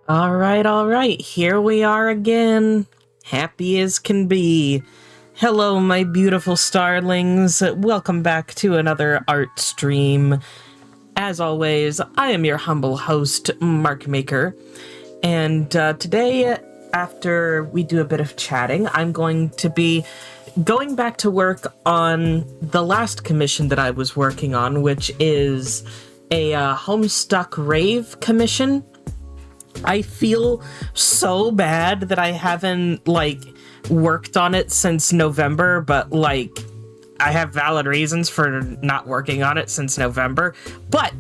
All right, here we are again, happy as can be. Hello, my beautiful starlings. Welcome back to another art stream. As always, I am your humble host, Mark Maker, and today, after we do a bit of chatting, I'm going to be going back to work on the last commission that I was working on, which is a Homestuck Rave commission. I feel so bad that I haven't, worked on it since November, but, I have valid reasons for not working on it since November. But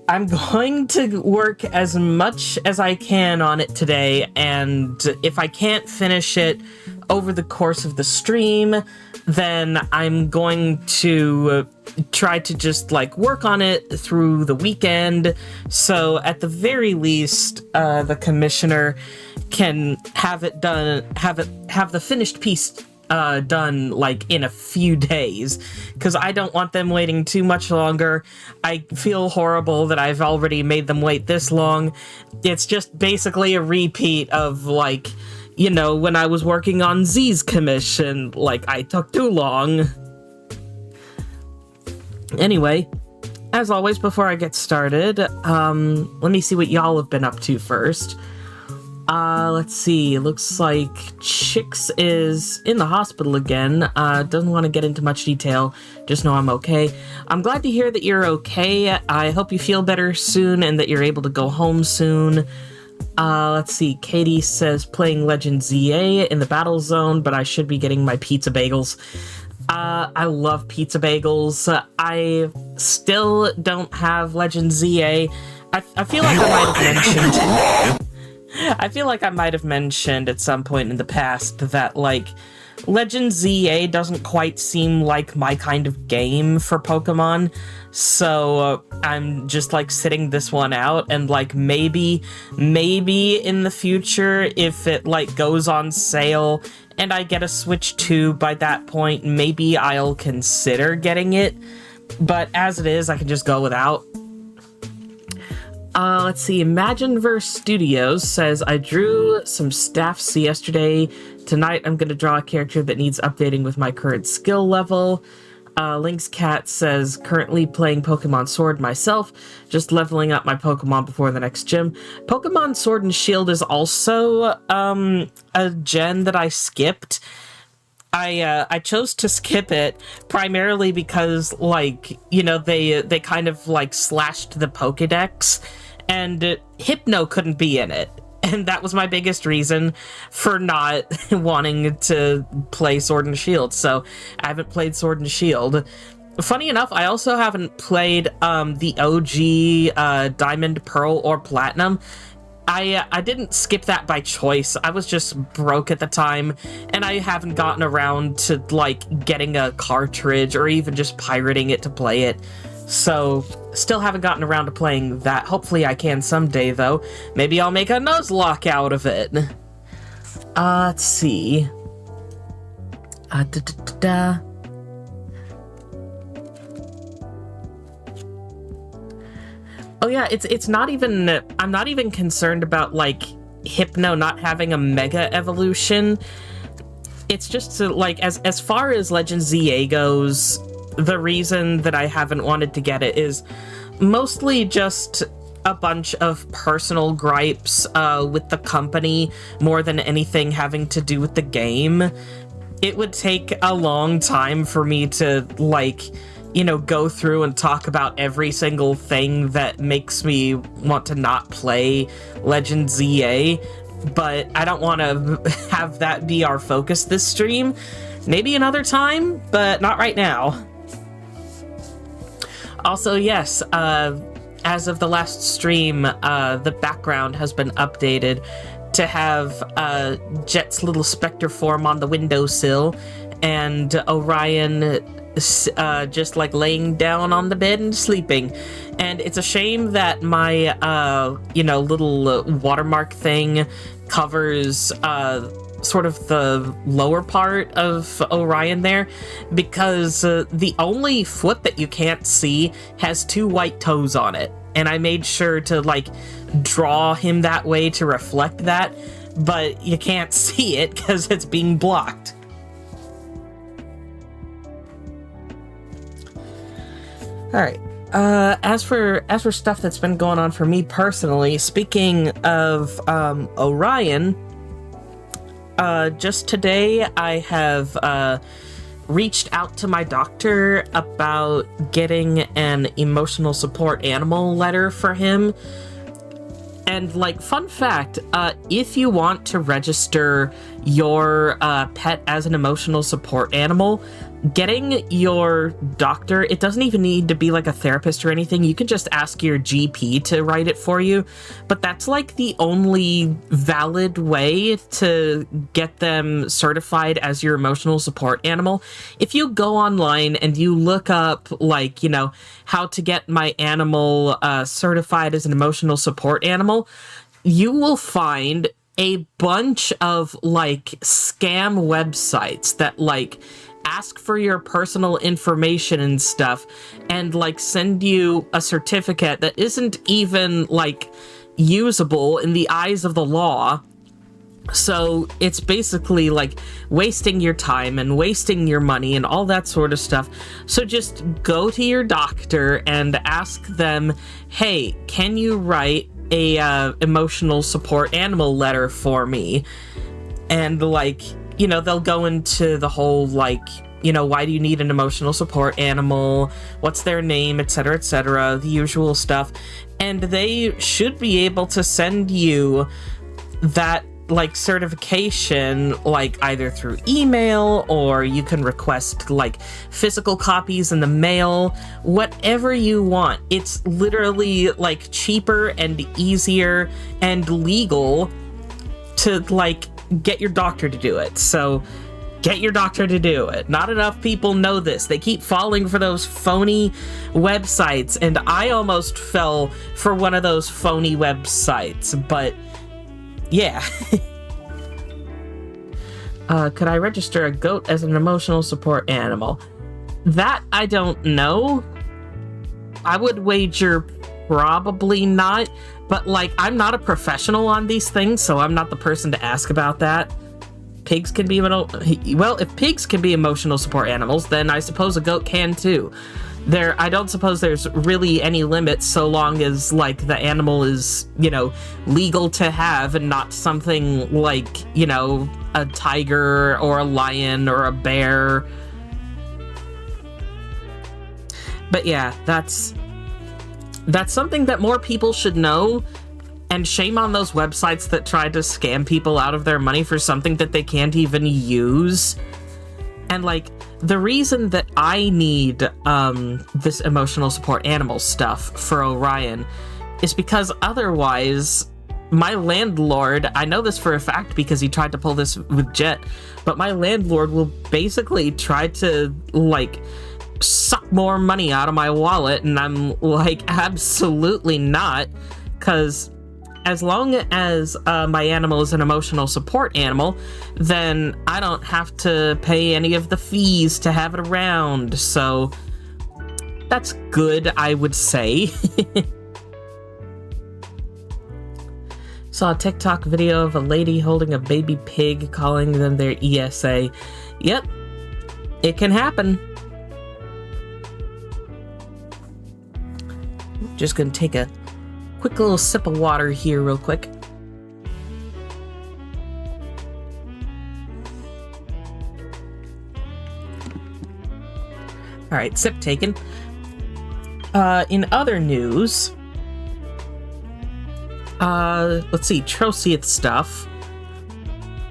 I'm going to work as much as I can on it today, and if I can't finish it over the course of the stream, then I'm going to try to just work on it through the weekend, so at the very least the commissioner can have it done, have the finished piece done in a few days, because I don't want them waiting too much longer. I feel horrible that I've already made them wait this long. It's just basically a repeat of when I was working on Z's commission, I took too long. Anyway, as always, before I get started, let me see what y'all have been up to first. Let's see, looks like Chicks is in the hospital again. Doesn't want to get into much detail, just know I'm okay. I'm glad to hear that you're okay. I hope you feel better soon and that you're able to go home soon. Let's see, Katie says playing Legend ZA in the battle zone, but I should be getting my pizza bagels. I love pizza bagels. I still don't have Legend ZA. I feel like I might have mentioned... I feel like I might have mentioned at some point in the past that, Legend ZA doesn't quite seem like my kind of game for Pokemon, so I'm just, sitting this one out, and, maybe in the future, if it, goes on sale and I get a Switch 2 by that point, maybe I'll consider getting it, but as it is, I can just go without. Let's see, Imagineverse Studios says, I drew some staffs yesterday. Tonight I'm going to draw a character that needs updating with my current skill level. Lynx Cat says, currently playing Pokemon Sword myself, just leveling up my Pokemon before the next gym. Pokemon Sword and Shield is also a gen that I skipped. I chose to skip it primarily because, they kind of, slashed the Pokedex, and Hypno couldn't be in it. And that was my biggest reason for not wanting to play Sword and Shield, so I haven't played Sword and Shield. Funny enough, I also haven't played the OG Diamond, Pearl, or Platinum. I didn't skip that by choice. I was just broke at the time, and I haven't gotten around to, getting a cartridge or even just pirating it to play it. So, still haven't gotten around to playing that. Hopefully I can someday, though. Maybe I'll make a Nuzlocke out of it. Let's see. Oh yeah, it's not even... I'm not even concerned about, Hypno not having a Mega Evolution. It's just, as far as Legend ZA goes, the reason that I haven't wanted to get it is mostly just a bunch of personal gripes with the company more than anything having to do with the game. It would take a long time for me to, go through and talk about every single thing that makes me want to not play Legend ZA, but I don't want to have that be our focus this stream. Maybe another time, but not right now. Also, yes, as of the last stream, the background has been updated to have Jet's little specter form on the windowsill, and Orion just laying down on the bed and sleeping. And it's a shame that my little watermark thing covers sort of the lower part of Orion there, because the only foot that you can't see has 2 white toes on it. And I made sure to, like, draw him that way to reflect that, but you can't see it because it's being blocked. Alright. As for stuff that's been going on for me personally, speaking of Orion, just today I have reached out to my doctor about getting an emotional support animal letter for him. And, like, fun fact, if you want to register your pet as an emotional support animal, getting your doctor, it doesn't even need to be like a therapist or anything. You can just ask your GP to write it for you. But that's like the only valid way to get them certified as your emotional support animal. If you go online and you look up, like, you know, how to get my animal certified as an emotional support animal, you will find a bunch of, like, scam websites that, like, ask for your personal information and stuff, and, like, send you a certificate that isn't even, like, usable in the eyes of the law. So it's basically, like, wasting your time and wasting your money and all that sort of stuff. So just go to your doctor and ask them, hey, can you write a emotional support animal letter for me? And, like, you know, they'll go into the whole, like, you know, why do you need an emotional support animal? What's their name, etc., etc., the usual stuff. And they should be able to send you that, like, certification, like, either through email, or you can request, like, physical copies in the mail, whatever you want. It's literally, like, cheaper and easier and legal to, like, get your doctor to do it. So get your doctor to do it. Not enough people know this. They keep falling for those phony websites, and I almost fell for one of those phony websites, but yeah. Could I register a goat as an emotional support animal? That I don't know. I would wager probably not, but, like, I'm not a professional on these things, so I'm not the person to ask about that. Pigs can be, well, if pigs can be emotional support animals, then I suppose a goat can too. I don't suppose there's really any limits so long as, like, the animal is, you know, legal to have and not something like, you know, a tiger or a lion or a bear. But yeah, that's something that more people should know. And shame on those websites that try to scam people out of their money for something that they can't even use. And, like, the reason that I need this emotional support animal stuff for Orion is because otherwise my landlord, I know this for a fact because he tried to pull this with Jet, but my landlord will basically try to, like, suck more money out of my wallet, and I'm like, absolutely not, because as long as my animal is an emotional support animal, then I don't have to pay any of the fees to have it around, so that's good, I would say. Saw a TikTok video of a lady holding a baby pig, calling them their ESA. Yep, it can happen. Just gonna take a quick little sip of water here real quick. Alright, sip taken. In other news, let's see, Troceath stuff.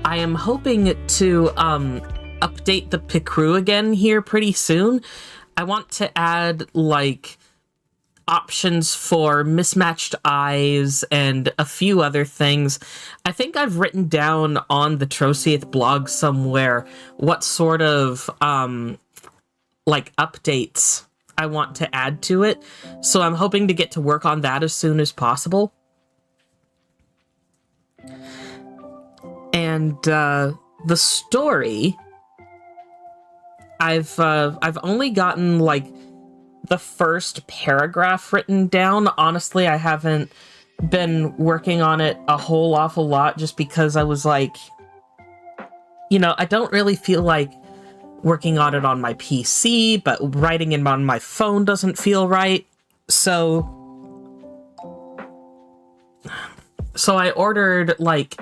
I am hoping to update the Picrew again here pretty soon. I want to add, like, options for mismatched eyes and a few other things. I think I've written down on the Troceath blog somewhere what sort of like updates I want to add to it, so I'm hoping to get to work on that as soon as possible. And the story, I've only gotten like the first paragraph written down. Honestly, I haven't been working on it a whole awful lot just because I was like, I don't really feel like working on it on my PC, but writing it on my phone doesn't feel right. So I ordered like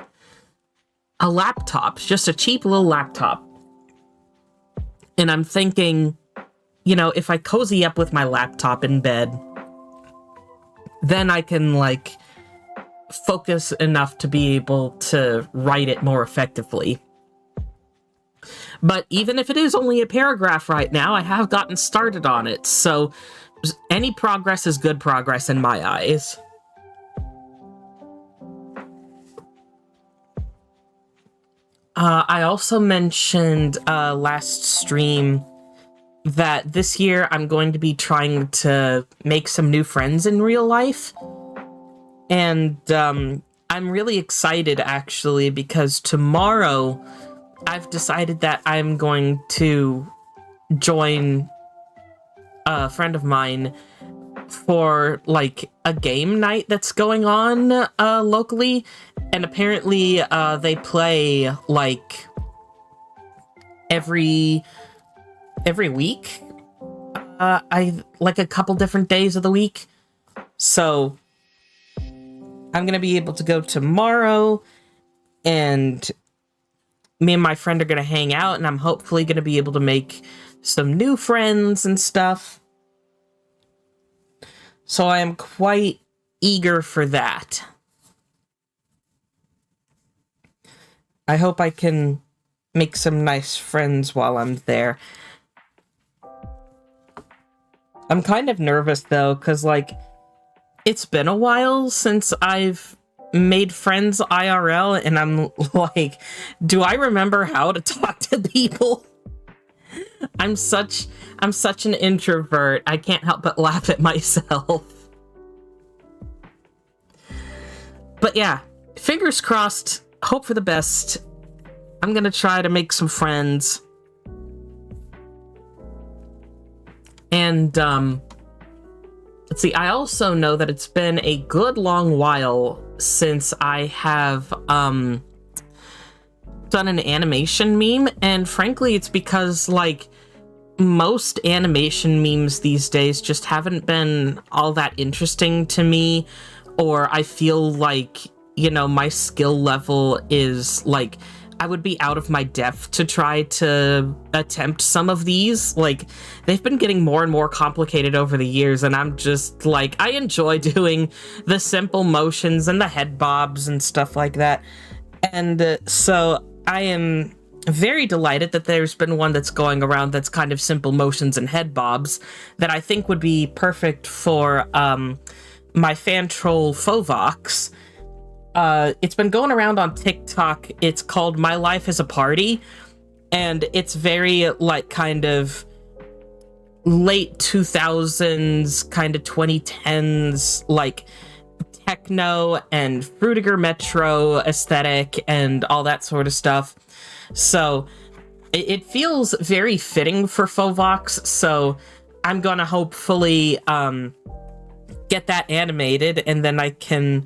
a laptop, just a cheap little laptop. And I'm thinking, if I cozy up with my laptop in bed, then I can like focus enough to be able to write it more effectively. But even if it is only a paragraph right now, I have gotten started on it, so any progress is good progress in my eyes. I also mentioned last stream that this year I'm going to be trying to make some new friends in real life. And I'm really excited, actually, because tomorrow I've decided that I'm going to join a friend of mine for like a game night that's going on locally, and apparently they play like every week. I like a couple different days of the week, so I'm gonna be able to go tomorrow, and me and my friend are gonna hang out, and I'm hopefully gonna be able to make some new friends and stuff. So I am quite eager for that. I hope I can make some nice friends while I'm there. I'm kind of nervous though, because like, it's been a while since I've made friends IRL, and I'm like, do I remember how to talk to people? I'm such an introvert. I can't help but laugh at myself. But yeah, fingers crossed, hope for the best. I'm gonna try to make some friends. And, let's see, I also know that it's been a good long while since I have, done an animation meme, and frankly, it's because, like, most animation memes these days just haven't been all that interesting to me, or I feel like, my skill level is, like, I would be out of my depth to try to attempt some of these. Like, they've been getting more and more complicated over the years, and I'm just, like, I enjoy doing the simple motions and the head bobs and stuff like that. And so I am very delighted that there's been one that's going around that's kind of simple motions and head bobs that I think would be perfect for my fan troll Fovox. It's been going around on TikTok. It's called My Life is a Party, and it's very like kind of late 2000s, kind of 2010s, like techno and Fruitiger Metro aesthetic and all that sort of stuff. So it feels very fitting for Fovox, so I'm gonna hopefully get that animated, and then I can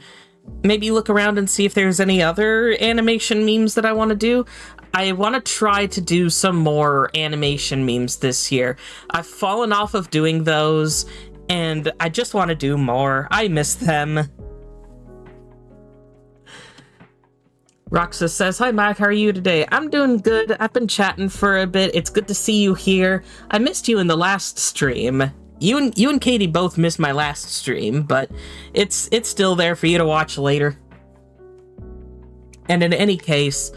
maybe look around and see if there's any other animation memes that I want to do. I want to try to do some more animation memes this year. I've fallen off of doing those, and I just want to do more. I miss them. Roxa says, "Hi Mac, how are you today?" I'm doing good. I've been chatting for a bit. It's good to see you here. I missed you in the last stream. You and Katie both missed my last stream, but it's still there for you to watch later. And in any case,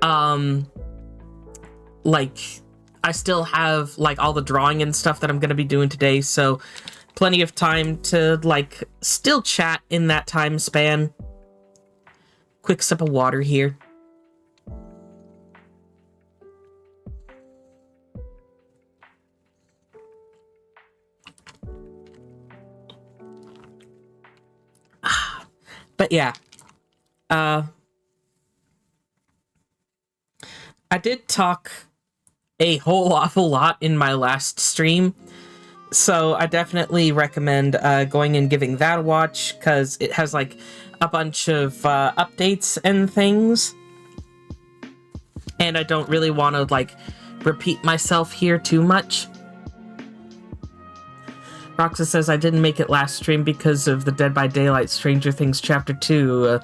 like, I still have, like, all the drawing and stuff that I'm gonna be doing today, so plenty of time to, like, still chat in that time span. Quick sip of water here. But yeah, I did talk a whole awful lot in my last stream, so I definitely recommend going and giving that a watch, because it has like a bunch of updates and things, and I don't really want to like repeat myself here too much. Roxa says, I didn't make it last stream because of the Dead by Daylight Stranger Things Chapter 2.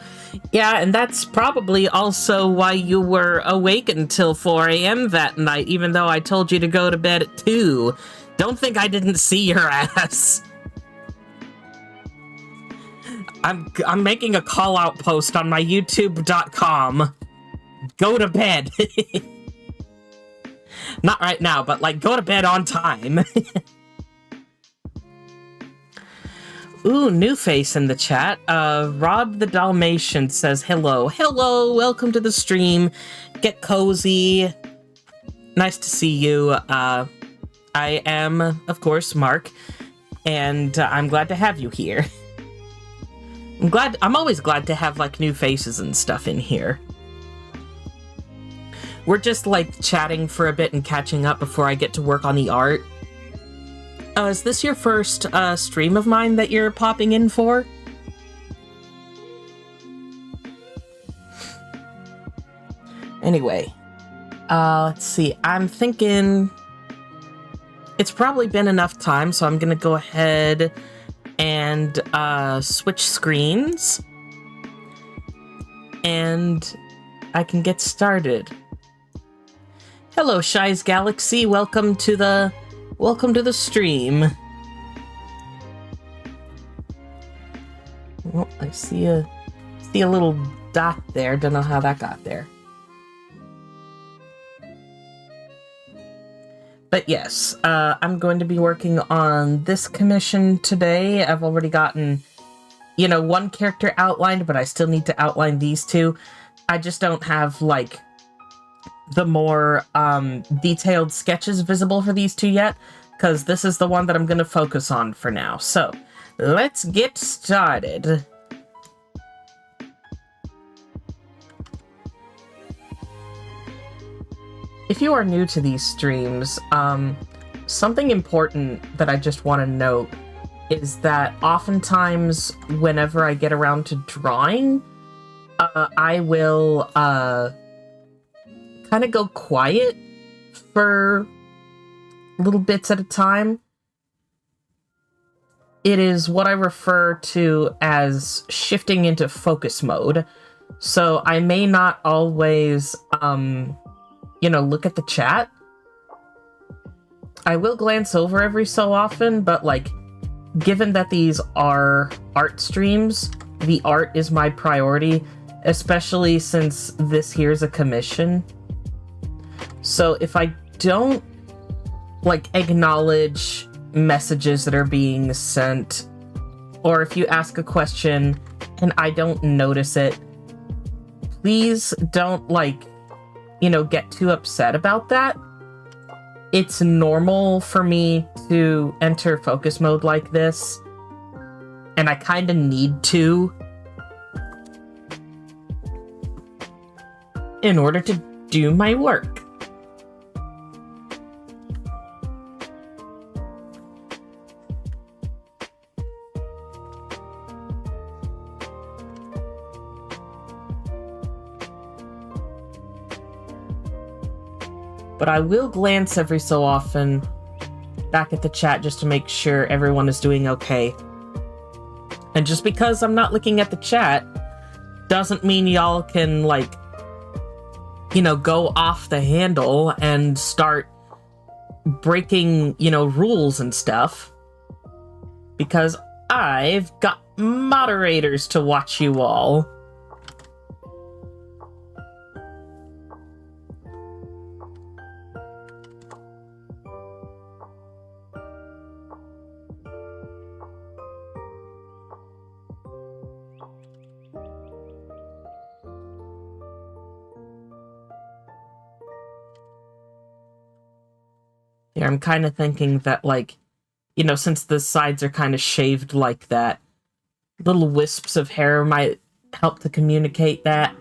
Yeah, and that's probably also why you were awake until 4 a.m. that night, even though I told you to go to bed at 2. Don't think I didn't see your ass. I'm making a call-out post on my youtube.com. Go to bed. Not right now, but, like, go to bed on time. Ooh, new face in the chat. Rob the Dalmatian says, hello. Hello, welcome to the stream. Get cozy. Nice to see you. I am, of course, Mark, and I'm glad to have you here. I'm always glad to have, like, new faces and stuff in here. We're just, like, chatting for a bit and catching up before I get to work on the art. Is this your first stream of mine that you're popping in for? Anyway, let's see. I'm thinking it's probably been enough time, so I'm gonna go ahead and switch screens, and I can get started. Hello, Shy's Galaxy. Welcome to the stream. Oh, I see a little dot there. Don't know how that got there. But yes, I'm going to be working on this commission today. I've already gotten, one character outlined, but I still need to outline these two. I just don't have, like, the more detailed sketches visible for these two yet, because this is the one that I'm going to focus on for now. So, let's get started. If you are new to these streams, something important that I just want to note is that oftentimes whenever I get around to drawing, I will kind of go quiet for little bits at a time. It is what I refer to as shifting into focus mode. So I may not always, look at the chat. I will glance over every so often, but, like, given that these are art streams, the art is my priority, especially since this here's a commission. So if I don't, like, acknowledge messages that are being sent, or if you ask a question and I don't notice it, please don't, like, get too upset about that. It's normal for me to enter focus mode like this, and I kind of need to in order to do my work. But I will glance every so often back at the chat just to make sure everyone is doing okay. And just because I'm not looking at the chat doesn't mean y'all can, like, go off the handle and start breaking, rules and stuff. Because I've got moderators to watch you all. Yeah, I'm kind of thinking that, like, since the sides are kind of shaved like that, little wisps of hair might help to communicate that.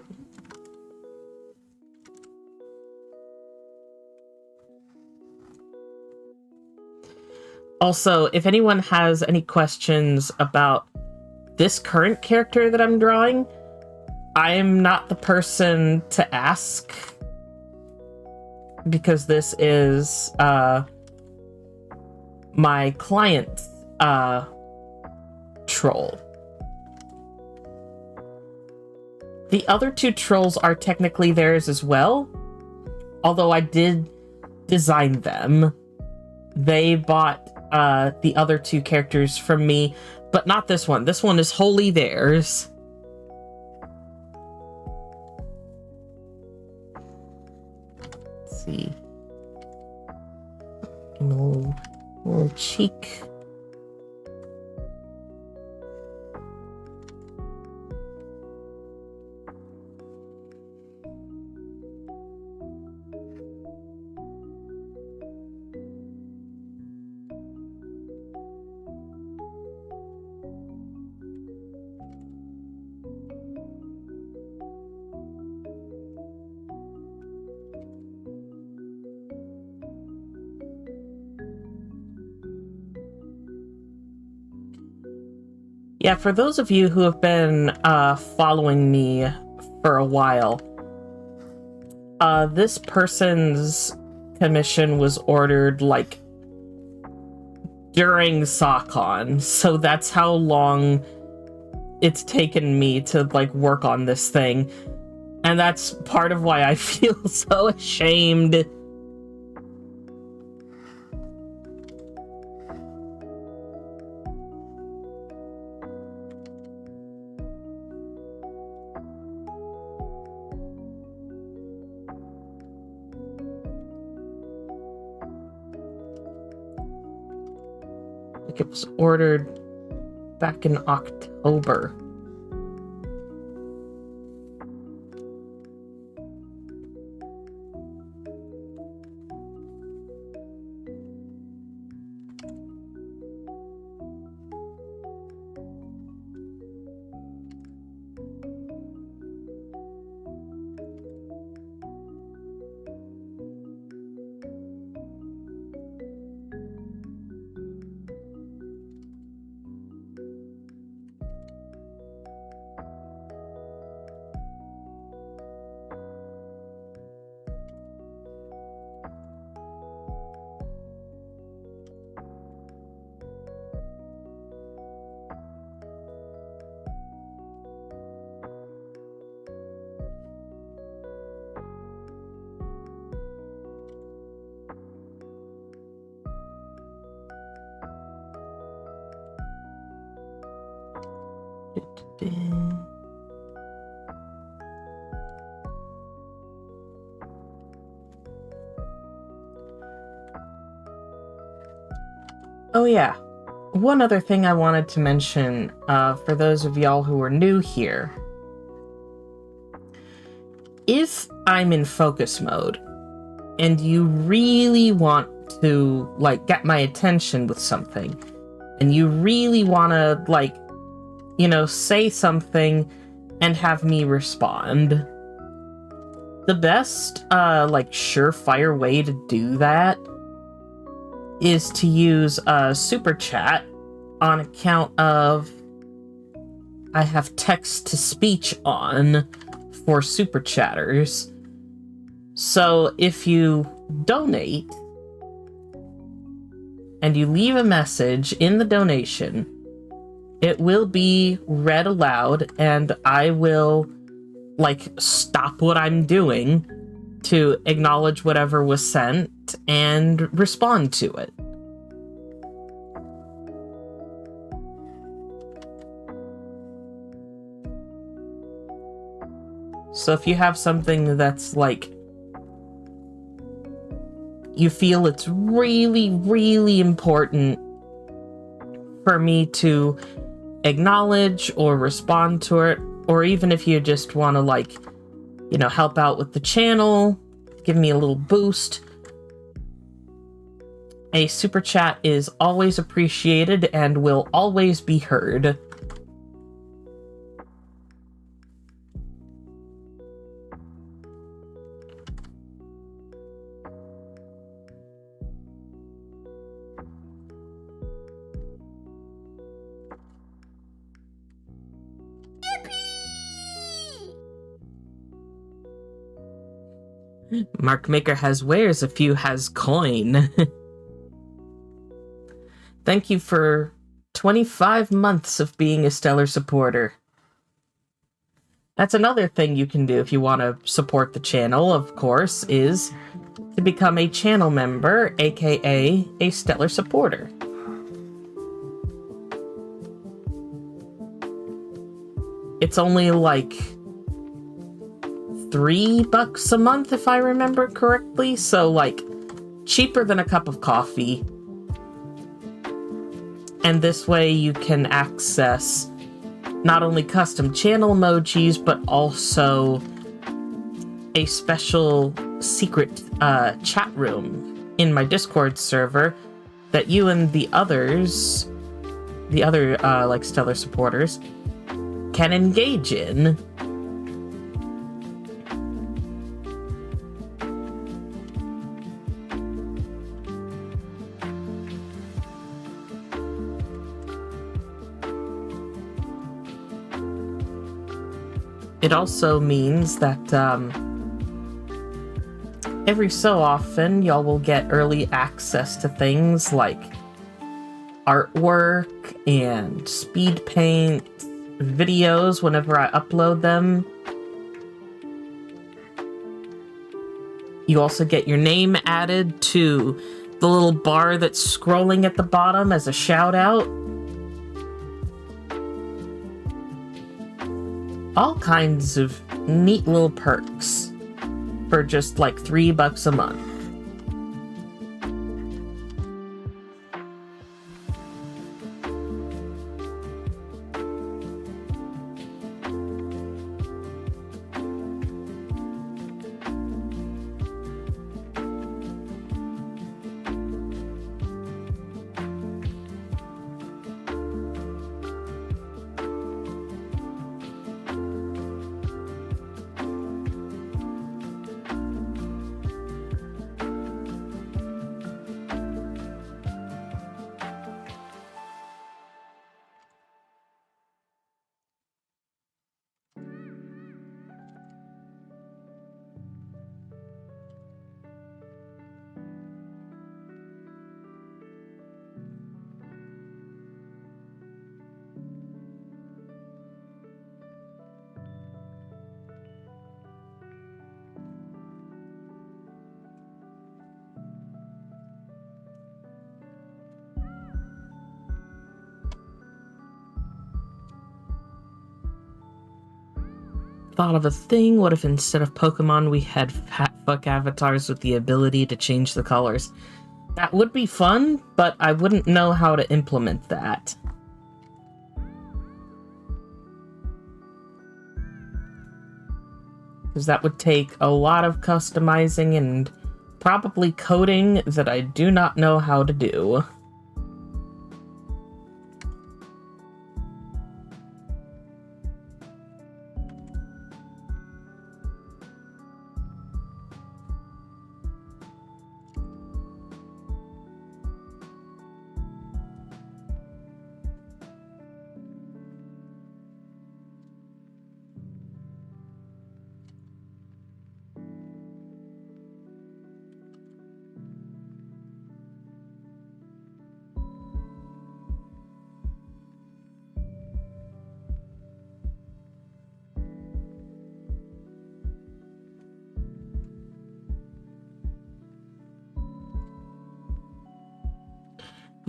Also, if anyone has any questions about this current character that I'm drawing, I am not the person to ask, because this is my client's troll. The other two trolls are technically theirs as well, although I did design them. They bought the other two characters from me, but not this one. This one is wholly theirs. Let's see. Little cheek. Yeah, for those of you who have been following me for a while, this person's commission was ordered, like, during SawCon, so that's how long it's taken me to, like, work on this thing. And that's part of why I feel so ashamed. It was ordered back in October. Oh yeah, one other thing I wanted to mention for those of y'all who are new here. If I'm in focus mode and you really want to, like, get my attention with something, and you really want to, like, you know, say something and have me respond, the best, like, surefire way to do that is to use Super Chat on account of I have text-to-speech on for Super Chatters. So if you donate and you leave a message in the donation, it will be read aloud, and I will, like, stop what I'm doing to acknowledge whatever was sent and respond to it. So if you have something that's, like, you feel it's really, really important for me to acknowledge or respond to it, or even if you just want to, like, you know, help out with the channel, give me a little boost, a super chat is always appreciated and will always be heard. Mark Maker has wares, a few has coin. Thank you for 25 months of being a stellar supporter. That's another thing you can do if you want to support the channel, of course, is to become a channel member, aka a stellar supporter. It's only like $3 a month, if I remember correctly, so like cheaper than a cup of coffee. And this way you can access not only custom channel emojis, but also a special secret chat room in my Discord server that you and the others, the other like stellar supporters, can engage in. It also means that every so often y'all will get early access to things like artwork and speed paint videos whenever I upload them. You also get your name added to the little bar that's scrolling at the bottom as a shout out. All kinds of neat little perks for just like $3 a month. Thought of a thing. What if instead of Pokemon we had fat fuck avatars with the ability to change the colors? That would be fun, but I wouldn't know how to implement that. Because that would take a lot of customizing and probably coding that I do not know how to do.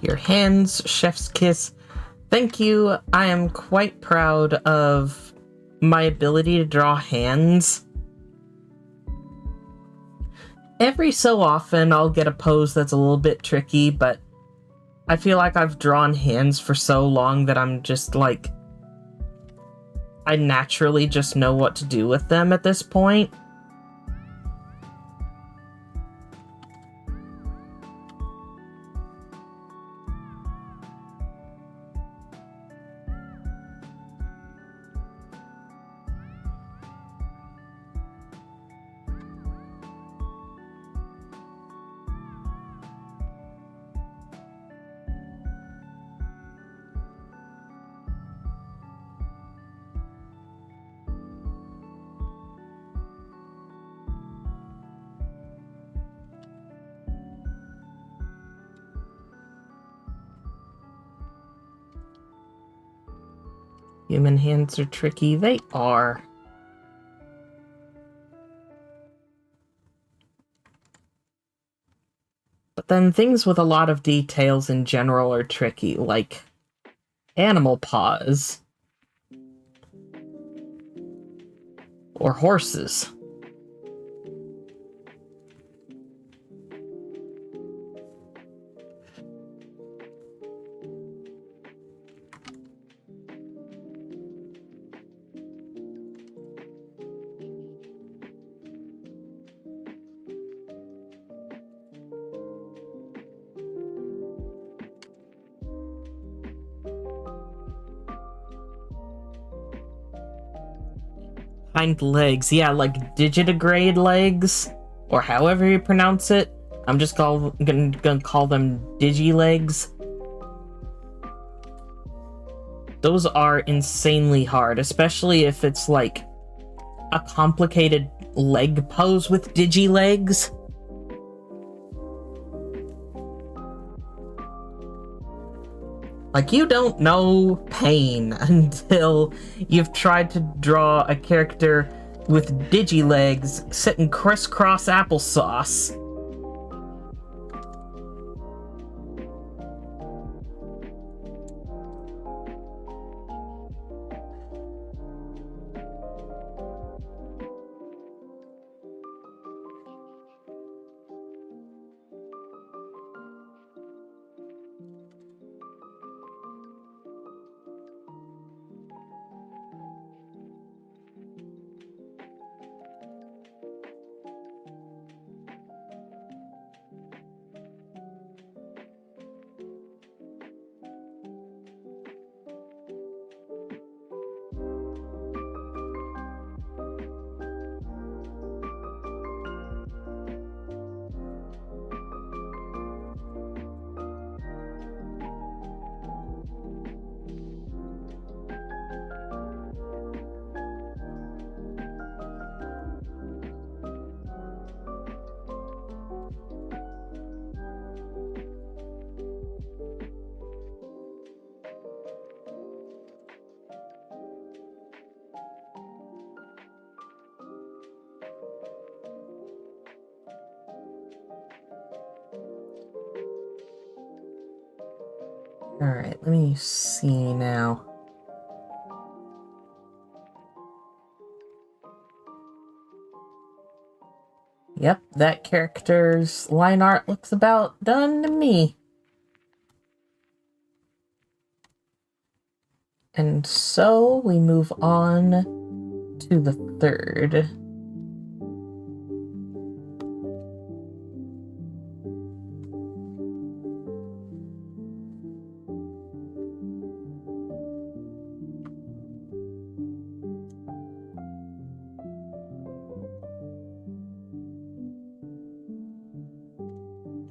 Your hands, chef's kiss. Thank you. I am quite proud of my ability to draw hands. Every so often I'll get a pose that's a little bit tricky, but I feel like I've drawn hands for so long that I'm just like, I naturally just know what to do with them at this point. Human hands are tricky. They are. But then things with a lot of details in general are tricky, like animal paws. Or horses. Hind legs, yeah, like digitigrade legs, or however you pronounce it. I'm just gonna call them digilegs. Those are insanely hard, especially if it's like a complicated leg pose with digilegs. Like, you don't know pain until you've tried to draw a character with digilegs sitting crisscross applesauce. Alright, let me see now. Yep, that character's line art looks about done to me. And so we move on to the third.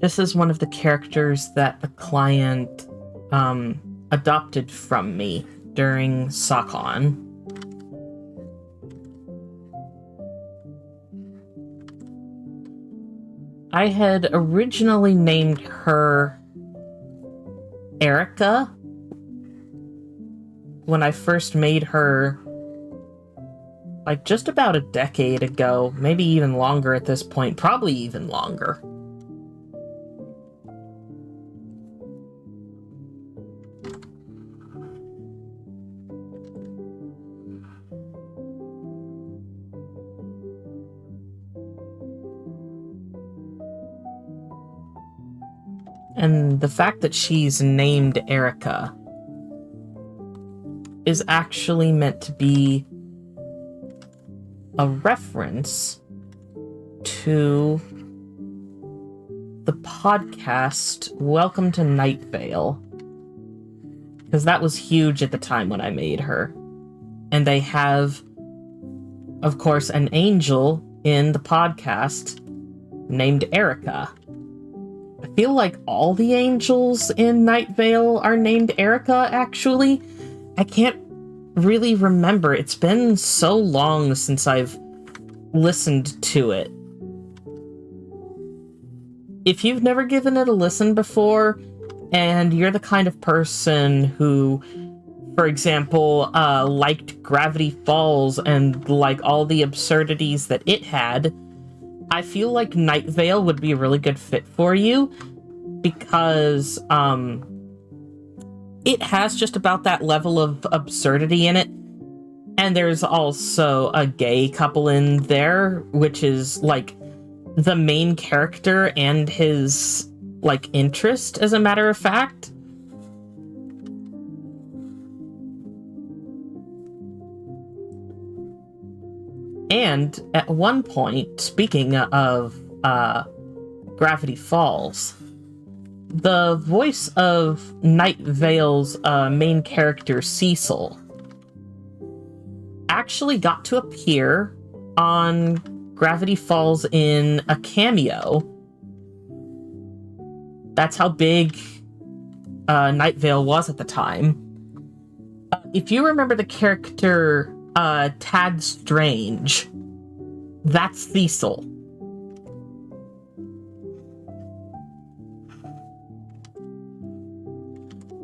This is one of the characters that the client adopted from me during SOCON. I had originally named her Erica when I first made her, like, just about a decade ago, maybe even longer at this point, probably even longer. And the fact that she's named Erica is actually meant to be a reference to the podcast Welcome to Night Vale. Because that was huge at the time when I made her. And they have, of course, an angel in the podcast named Erica. I feel like all the angels in Night Vale are named Erica, actually. I can't really remember. It's been so long since I've listened to it. If you've never given it a listen before, and you're the kind of person who for example, liked Gravity Falls and like all the absurdities that it had, I feel like Night Vale would be a really good fit for you because it has just about that level of absurdity in it. And there's also a gay couple in there, which is like the main character and his like interest, as a matter of fact. And at one point, speaking of Gravity Falls, the voice of Night Vale's main character, Cecil, actually got to appear on Gravity Falls in a cameo. That's how big Night Vale was at the time. If you remember the character Tad Strange, that's Cecil.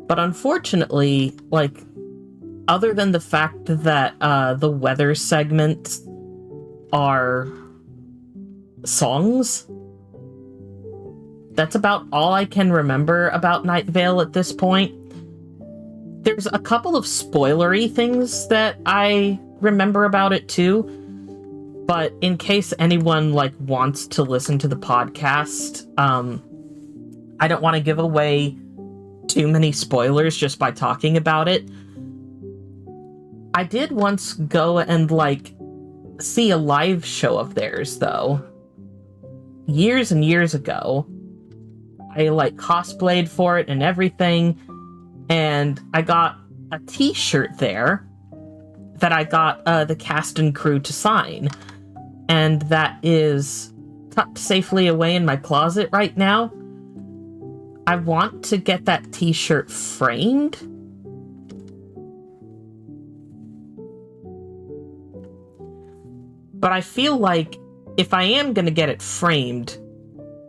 But unfortunately, like, other than the fact that the weather segments are songs, that's about all I can remember about Night Vale at this point. There's a couple of spoilery things that I remember about it too, but in case anyone like wants to listen to the podcast, I don't want to give away too many spoilers just by talking about it. I did once go and like see a live show of theirs though, years and years ago. I like cosplayed for it and everything, and I got a t-shirt there that I got the cast and crew to sign, and that is tucked safely away in my closet right now. I want to get that t-shirt framed. But I feel like if I am going to get it framed,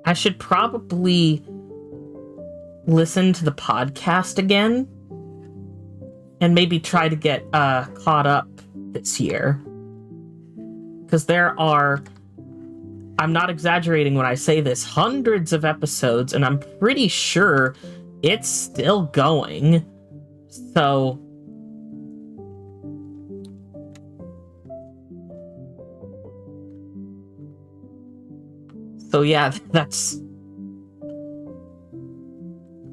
I should probably listen to the podcast again and maybe try to get caught up this year. Because there are, I'm not exaggerating when I say this, hundreds of episodes, and I'm pretty sure it's still going. So yeah, that's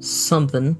something.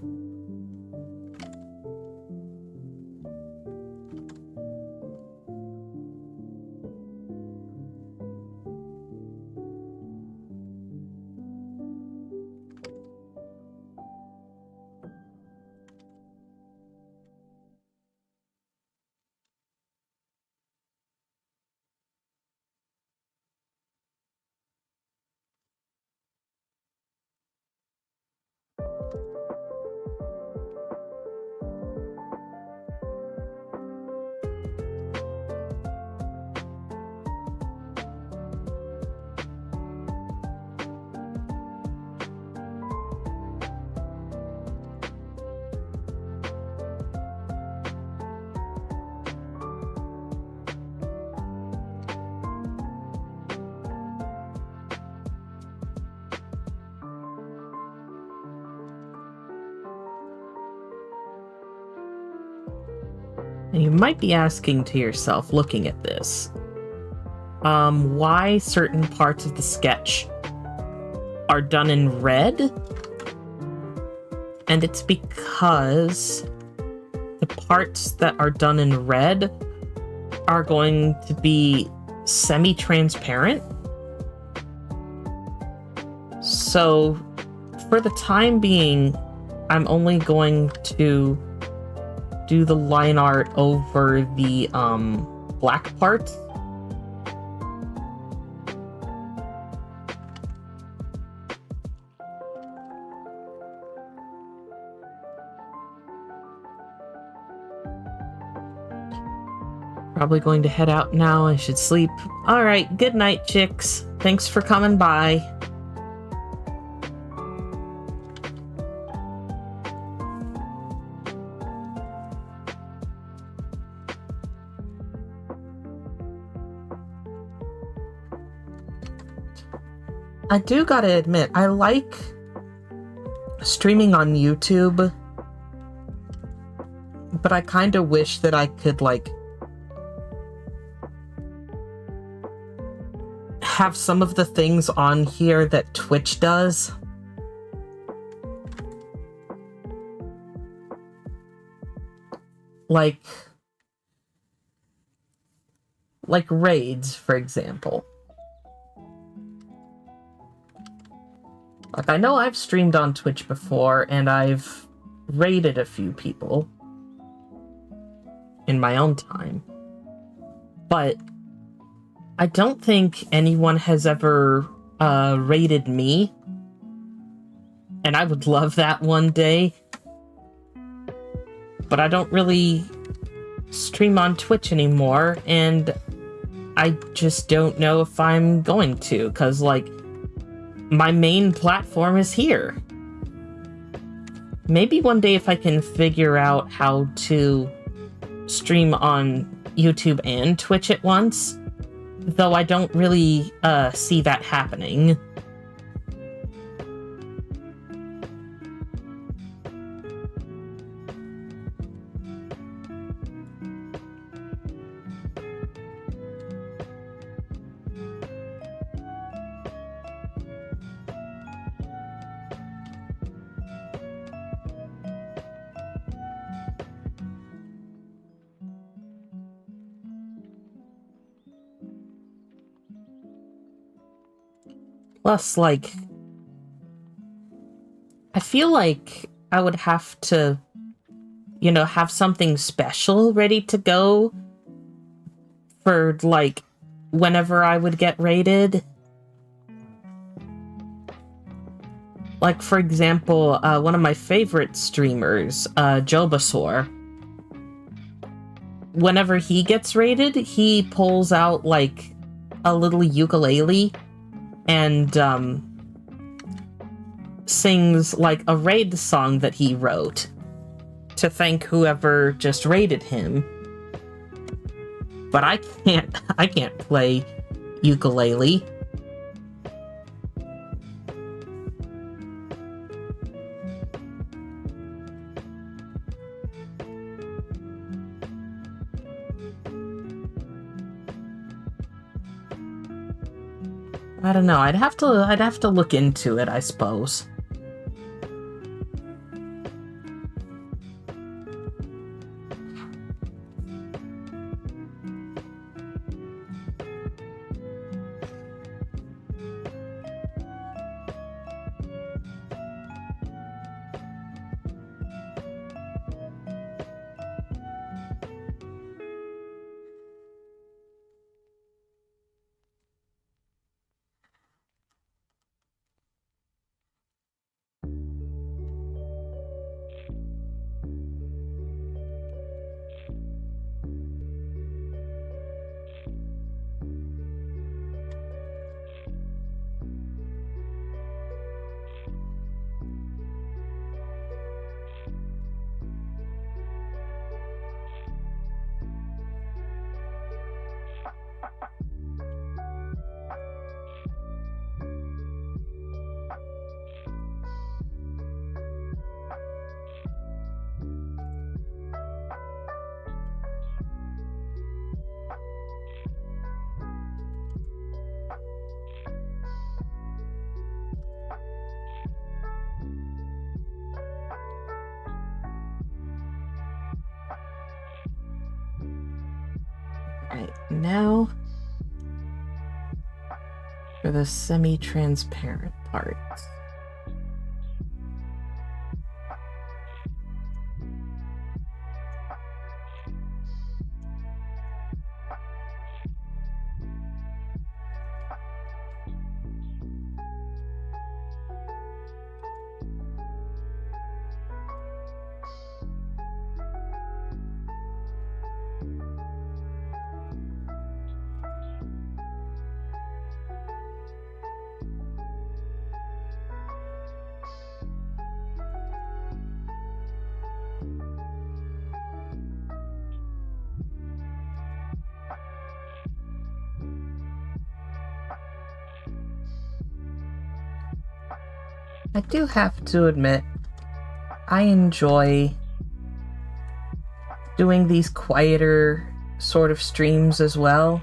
And you might be asking to yourself, looking at this, why certain parts of the sketch are done in red? And it's because the parts that are done in red are going to be semi-transparent. So for the time being, I'm only going to do the line art over the black parts. Probably going to head out now. I should sleep. All right, good night, chicks. Thanks for coming by. I do gotta admit, I like streaming on YouTube, but I kind of wish that I could, like, have some of the things on here that Twitch does. Like raids, for example. Like, I know I've streamed on Twitch before, and I've raided a few people in my own time. But I don't think anyone has ever raided me. And I would love that one day. But I don't really stream on Twitch anymore, and I just don't know if I'm going to, because, like, my main platform is here. Maybe one day if I can figure out how to stream on YouTube and Twitch at once, though I don't really see that happening. Plus, like, I feel like I would have to, you know, have something special ready to go for, like, whenever I would get raided. Like, for example, one of my favorite streamers, Jobasaur. Whenever he gets raided, he pulls out, like, a little ukulele and sings, like, a raid song that he wrote to thank whoever just raided him. But I can't play ukulele. I don't know. I'd have to look into it, I suppose. Right, now for the semi-transparent parts. I do have to admit, I enjoy doing these quieter sort of streams as well.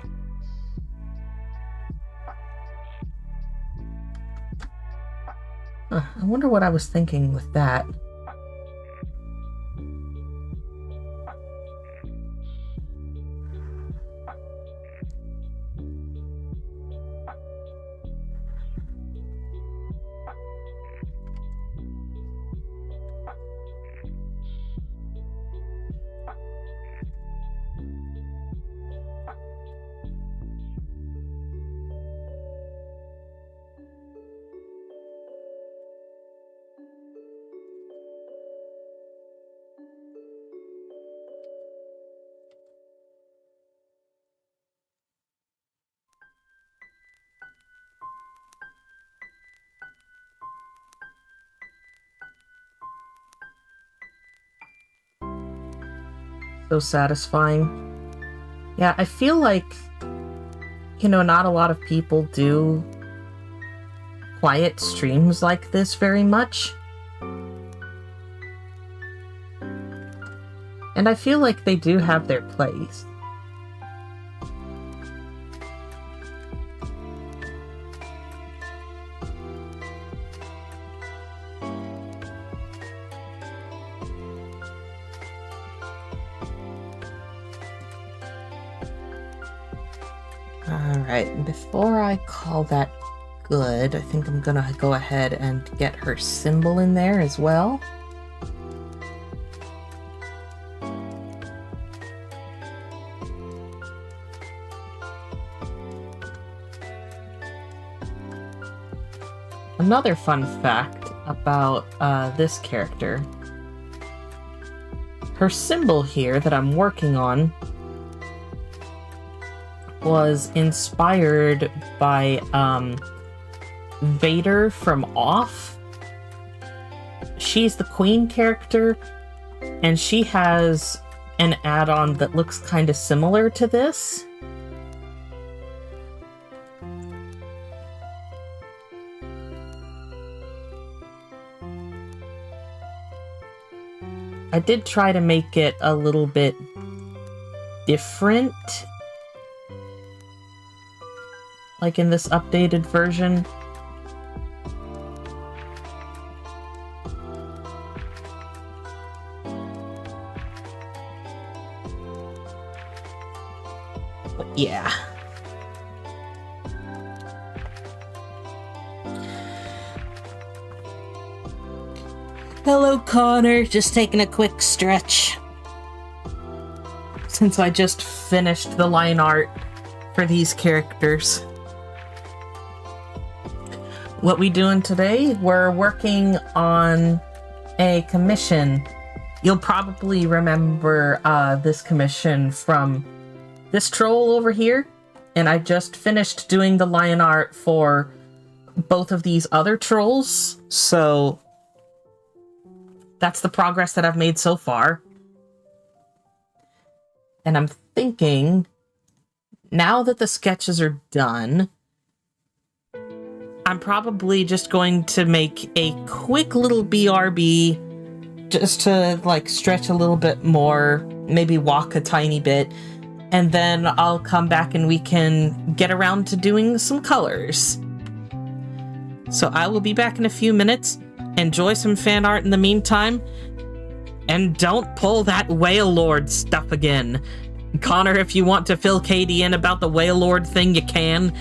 I wonder what I was thinking with that. So satisfying. Yeah, I feel like, not a lot of people do quiet streams like this very much. And I feel like they do have their place. Alright, before I call that good, I think I'm gonna go ahead and get her symbol in there as well. Another fun fact about this character. Her symbol here that I'm working on was inspired by Vader from Off. She's the queen character, and she has an add-on that looks kind of similar to this. I did try to make it a little bit different, like in this updated version. But yeah. Hello, Connor. Just taking a quick stretch. Since I just finished the line art for these characters. What we doing today? We're working on a commission. You'll probably remember this commission from this troll over here. And I just finished doing the line art for both of these other trolls. So that's the progress that I've made so far. And I'm thinking, now that the sketches are done, I'm probably just going to make a quick little BRB just to like stretch a little bit more, maybe walk a tiny bit, and then I'll come back and we can get around to doing some colors. So I will be back in a few minutes. Enjoy some fan art in the meantime, and don't pull that Whale Lord stuff again. Connor, if you want to fill Katie in about the Whale Lord thing, you can.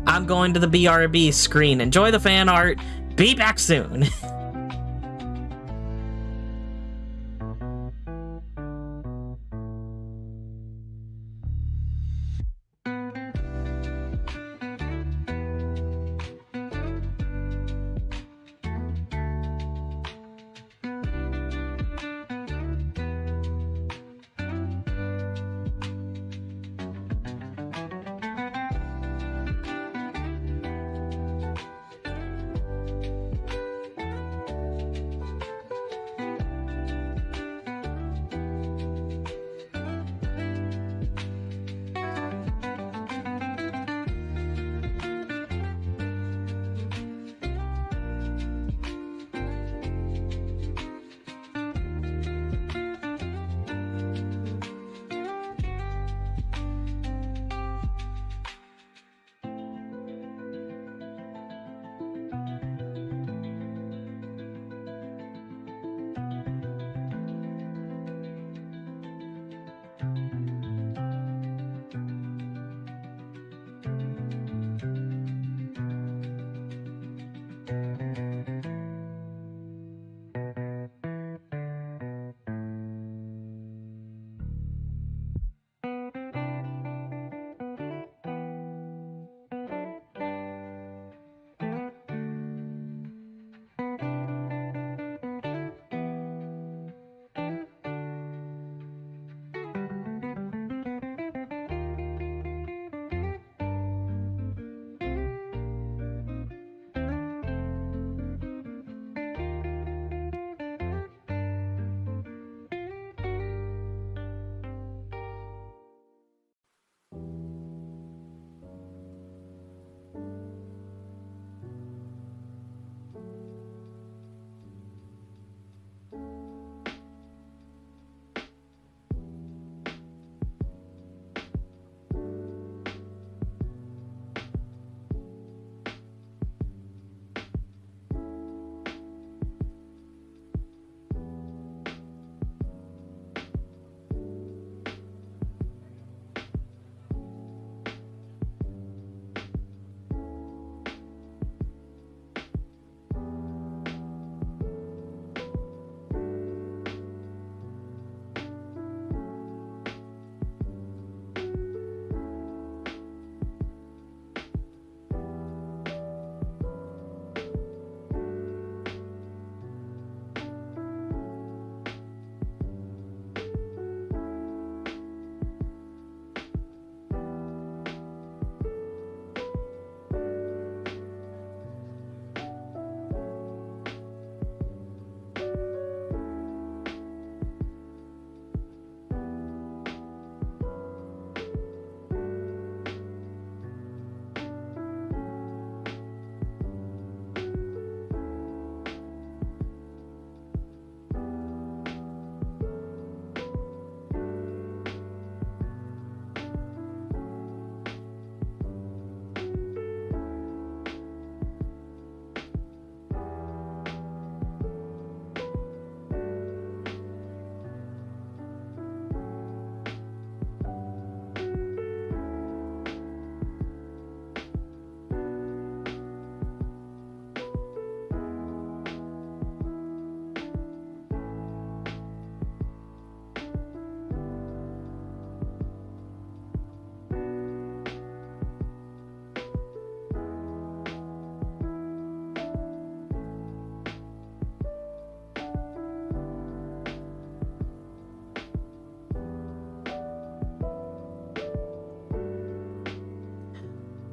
I'm going to the BRB screen. Enjoy the fan art. Be back soon.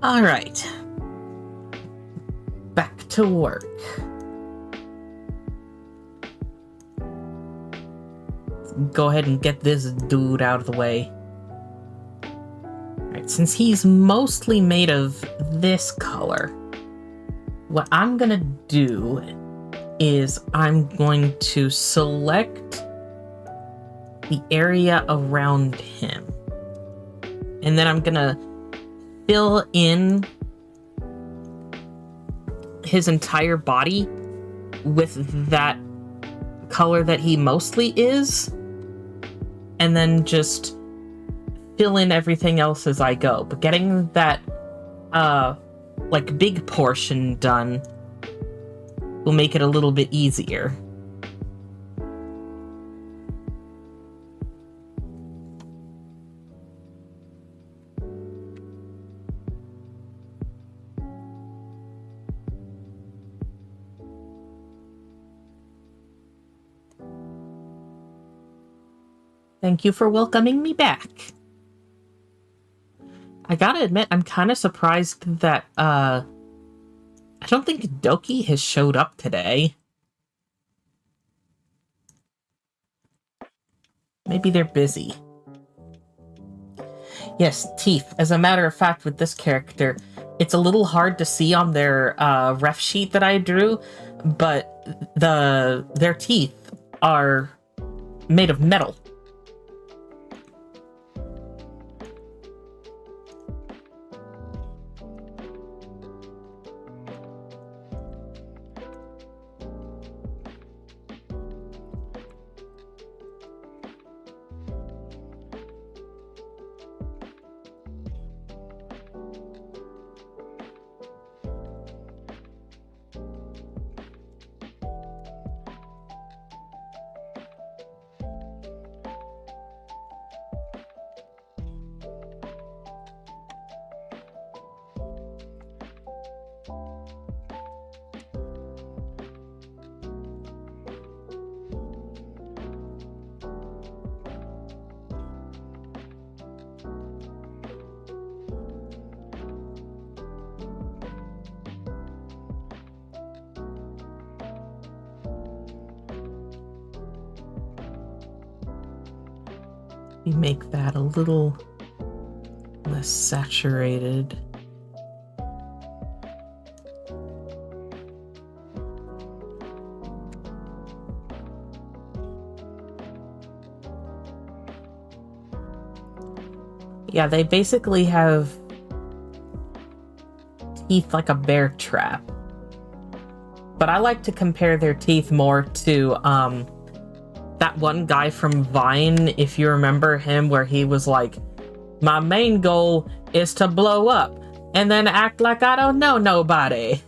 All right. Back to work. Go ahead and get this dude out of the way. Alright, since he's mostly made of this color, what I'm gonna do is I'm going to select the area around him. And then I'm gonna fill in his entire body with that color that he mostly is. And then just fill in everything else as I go. But getting that, like, big portion done will make it a little bit easier. Thank you for welcoming me back. I gotta admit, I'm kind of surprised that, I don't think Doki has showed up today. Maybe they're busy. Yes, teeth. As a matter of fact, with this character, it's a little hard to see on their ref sheet that I drew, but their teeth are made of metal. We make that a little less saturated. Yeah, they basically have teeth like a bear trap. But I like to compare their teeth more to, that one guy from Vine, if you remember him, where he was like, my main goal is to blow up and then act like I don't know nobody.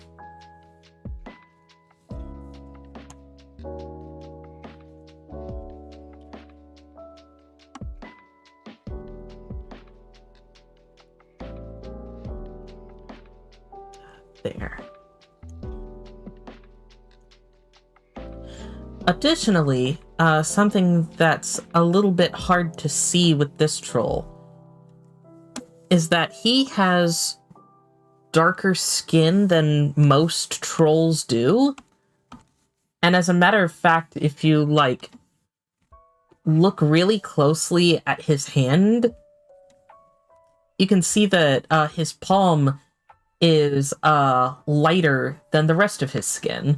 There. Additionally, something that's a little bit hard to see with this troll is that he has darker skin than most trolls do. And as a matter of fact, if you, like, look really closely at his hand, you can see that his palm is lighter than the rest of his skin.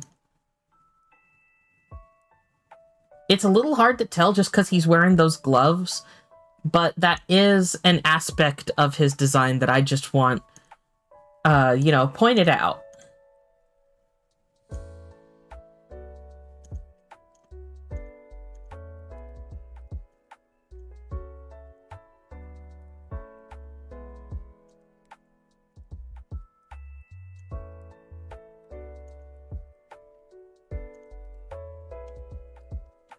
It's a little hard to tell just because he's wearing those gloves, but that is an aspect of his design that I just want, you know, pointed out.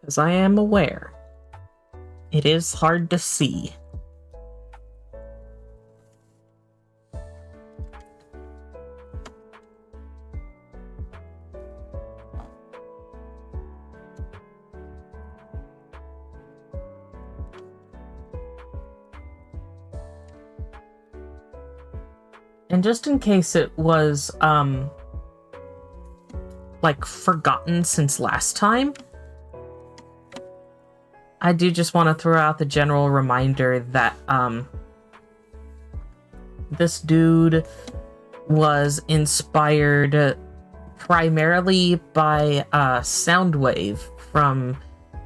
As I am aware, it is hard to see. And just in case it was, like, forgotten since last time, I do just want to throw out the general reminder that, this dude was inspired primarily by, Soundwave from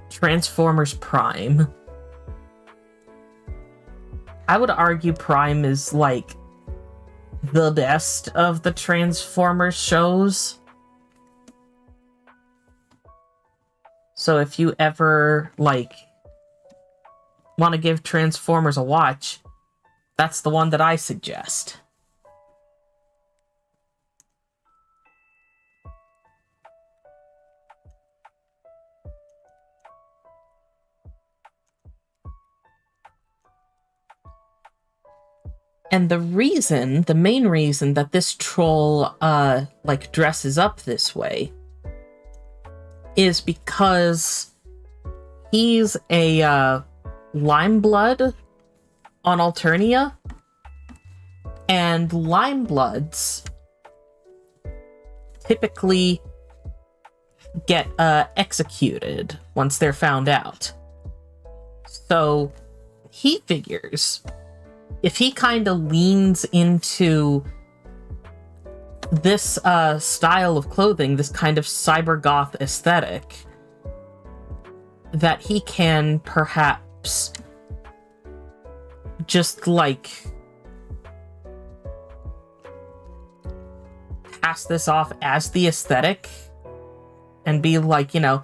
Transformers Prime. I would argue Prime is, like, the best of the Transformers shows. So if you ever, like, want to give Transformers a watch, that's the one that I suggest. And the main reason that this troll, like, dresses up this way is because he's a, Limeblood on Alternia, and Limebloods typically get, executed once they're found out. So he figures if he kind of leans into this style of clothing, this kind of cyber goth aesthetic, that he can perhaps just, like, pass this off as the aesthetic and be like, you know,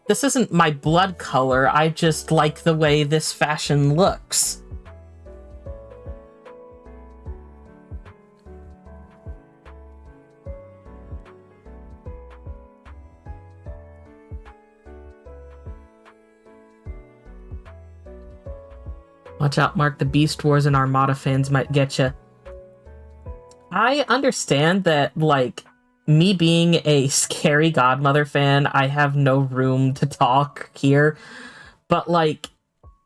this isn't my blood color, I just like the way this fashion looks. Watch out, Mark, the Beast Wars and Armada fans might get you. I understand that, like, me being a Scary Godmother fan, I have no room to talk here. But, like,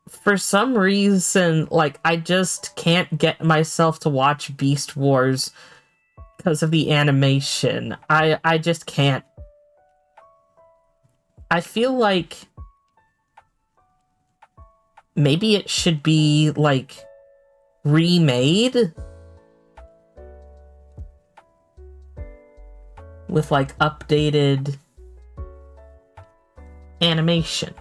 for some reason, like, I just can't get myself to watch Beast Wars because of the animation. I just can't. I feel like maybe it should be, like, remade with, like, updated animation.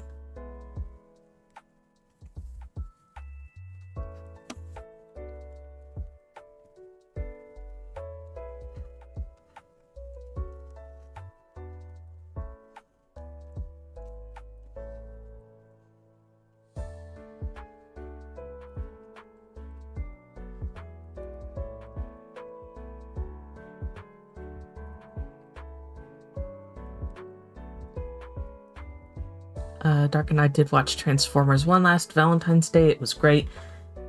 Dark and I did watch Transformers 1 last Valentine's Day. It was great.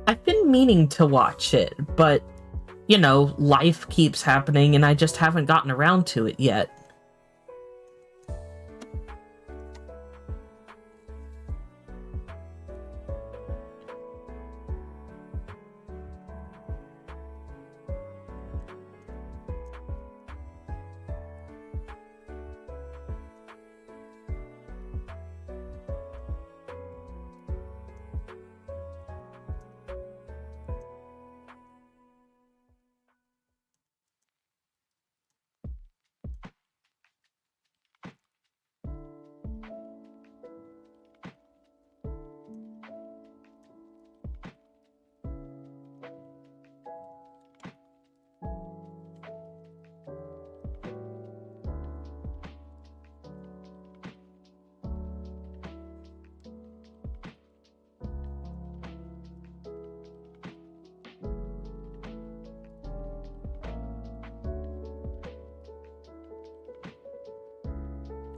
I've been meaning to watch it, but, you know, life keeps happening and I just haven't gotten around to it yet.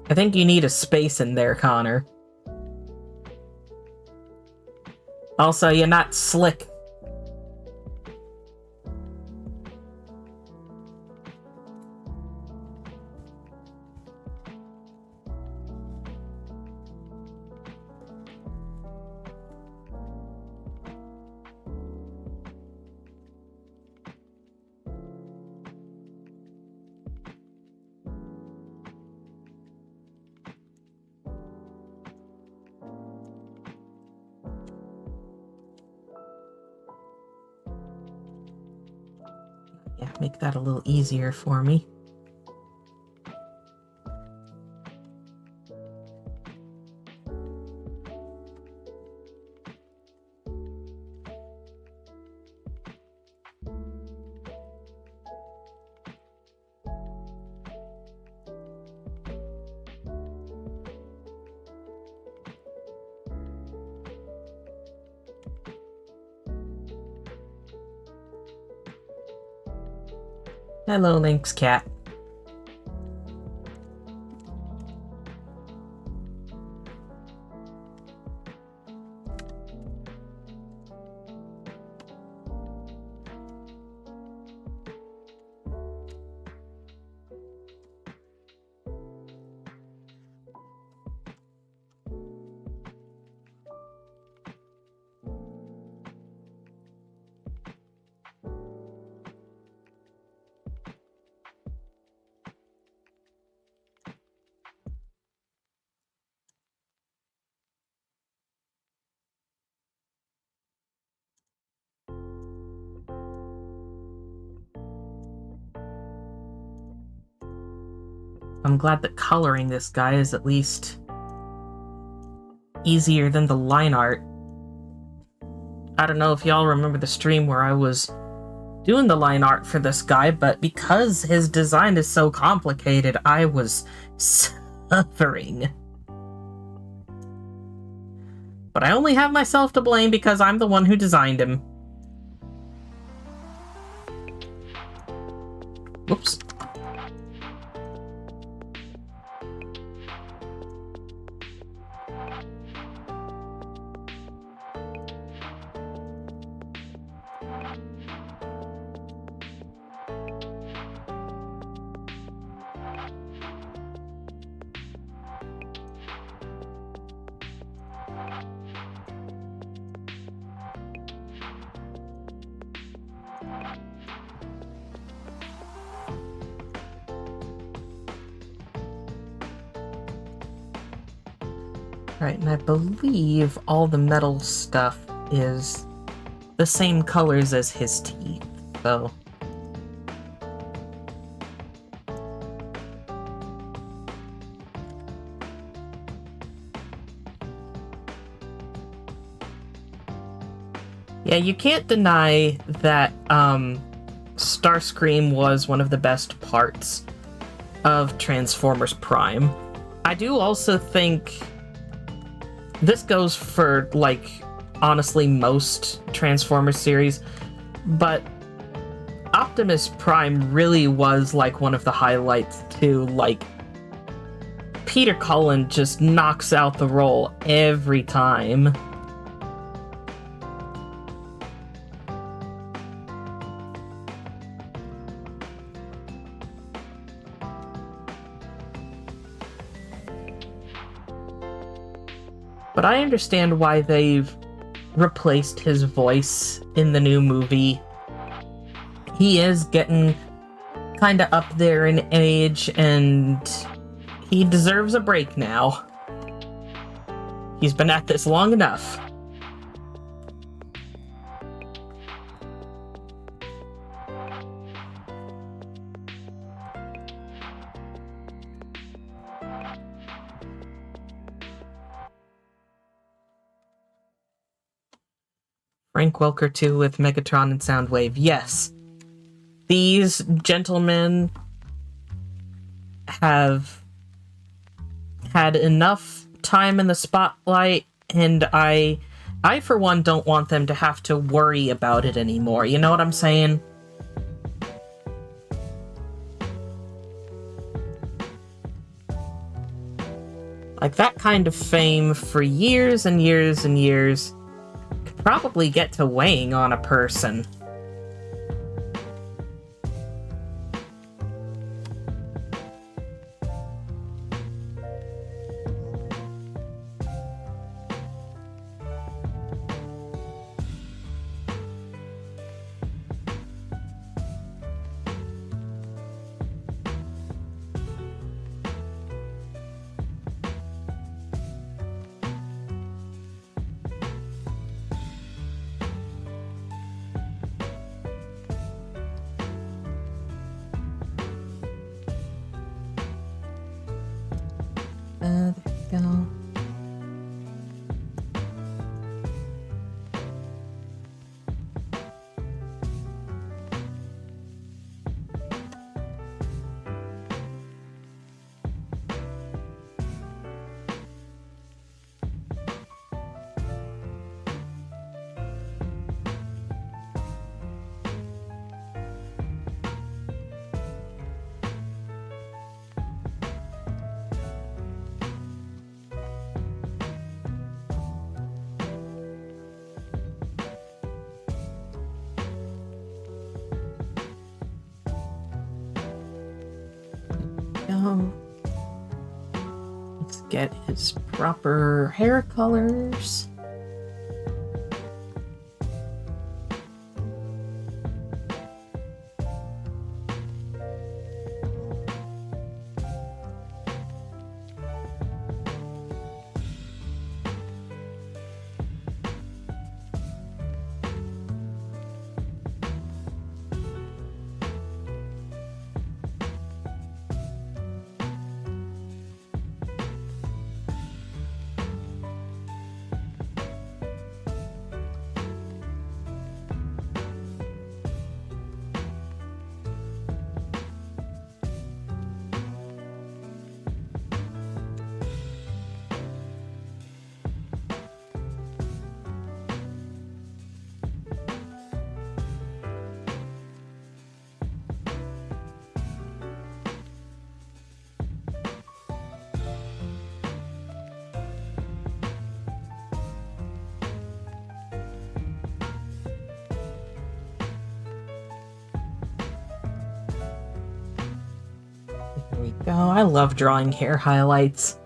I think you need a space in there, Connor. Also, you're not slick. Yeah, make that a little easier for me. Hello, Lynx cat. I'm glad that coloring this guy is at least easier than the line art. I don't know if y'all remember the stream where I was doing the line art for this guy, but because his design is so complicated, I was suffering. But I only have myself to blame because I'm the one who designed him. Whoops. Right, and I believe all the metal stuff is the same colors as his teeth, so... Yeah, you can't deny that, Starscream was one of the best parts of Transformers Prime. I do also think this goes for, like, honestly, most Transformers series, but Optimus Prime really was, like, one of the highlights, too. Like, Peter Cullen just knocks out the role every time. But I understand why they've replaced his voice in the new movie. He is getting kind of up there in age, and he deserves a break now. He's been at this long enough. Frank Welker 2 with Megatron and Soundwave. Yes. These gentlemen have had enough time in the spotlight, and I for one don't want them to have to worry about it anymore. You know what I'm saying? Like, that kind of fame for years and years and years could probably get to weighing on a person. Let's get his proper hair colors. There we go. I love drawing hair highlights.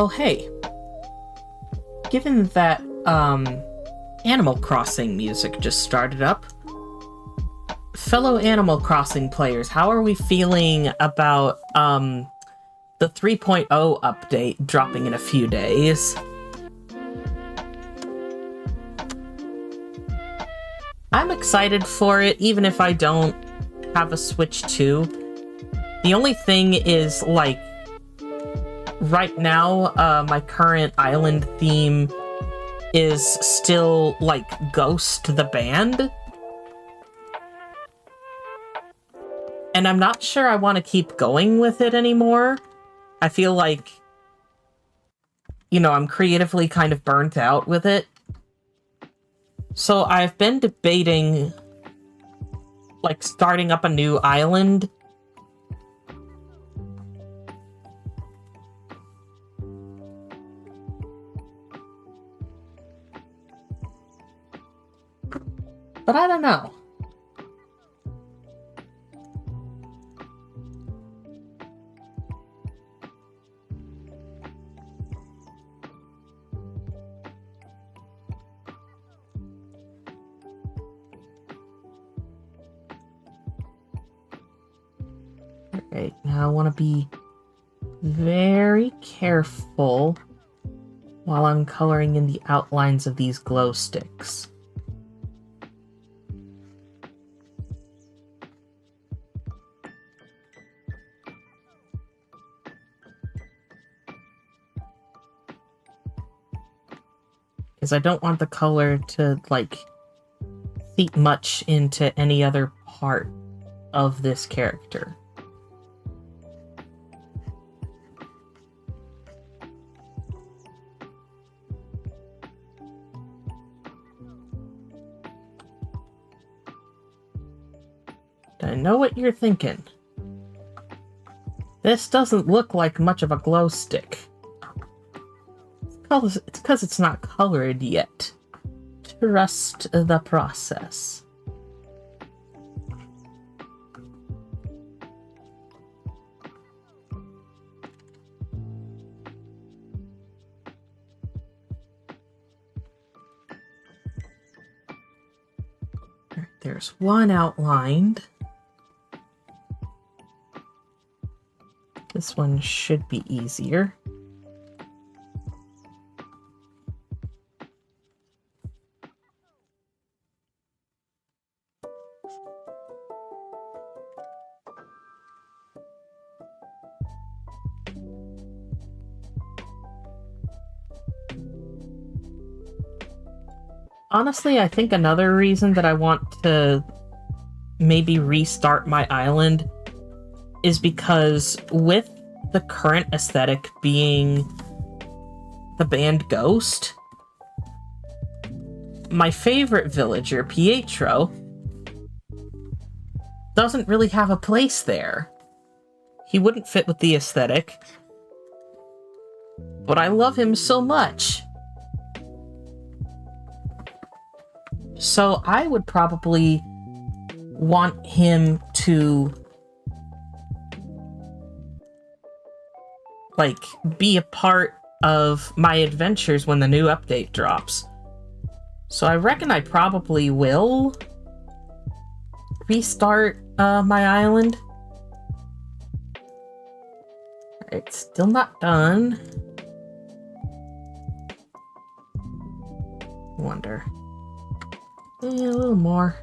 Oh, hey. Given that, Animal Crossing music just started up, fellow Animal Crossing players, how are we feeling about, the 3.0 update dropping in a few days? I'm excited for it, even if I don't have a Switch 2. The only thing is, like, right now, my current island theme is still, like, Ghost the Band. And I'm not sure I want to keep going with it anymore. I feel like, you know, I'm creatively kind of burnt out with it. So I've been debating, like, starting up a new island. But I don't know. Alright, now I want to be very careful while I'm coloring in the outlines of these glow sticks. Because I don't want the color to, like, seep much into any other part of this character. I know what you're thinking. This doesn't look like much of a glow stick. It's because it's not colored yet. Trust the process. There's one outlined. This one should be easier. Honestly, I think another reason that I want to maybe restart my island is because with the current aesthetic being the band Ghost, my favorite villager, Pietro, doesn't really have a place there. He wouldn't fit with the aesthetic, but I love him so much. So I would probably want him to, like, be a part of my adventures when the new update drops. So I reckon I probably will restart my island. It's still not done. Wonder. Yeah, a little more.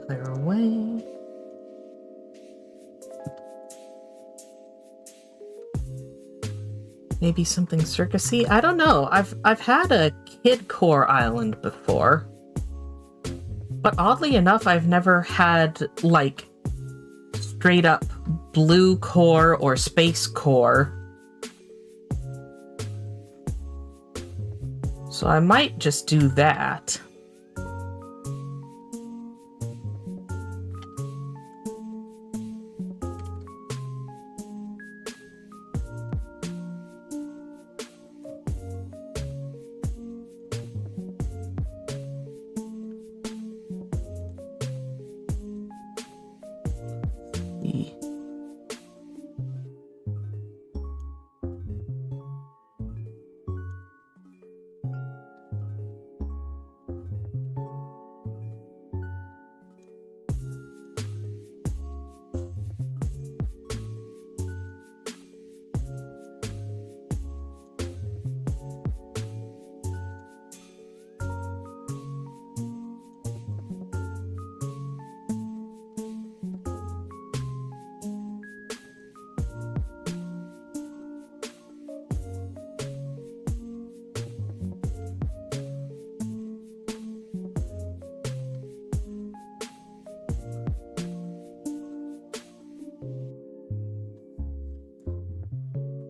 Clear away. Maybe something circusy? I don't know. I've had a kid core island before. But oddly enough, I've never had, like, straight up blue core or space core. So I might just do that.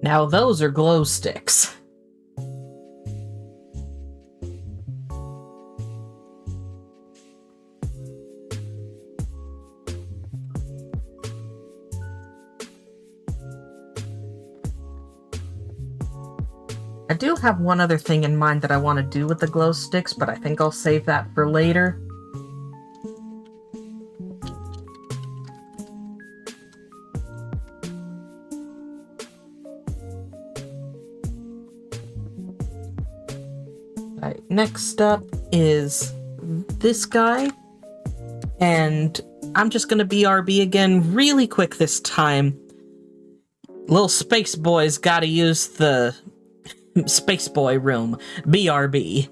Now those are glow sticks. I do have one other thing in mind that I want to do with the glow sticks, but I think I'll save that for later. Alright, next up is this guy, and I'm just gonna BRB again really quick this time. Little space boy's gotta use the space boy room. BRB.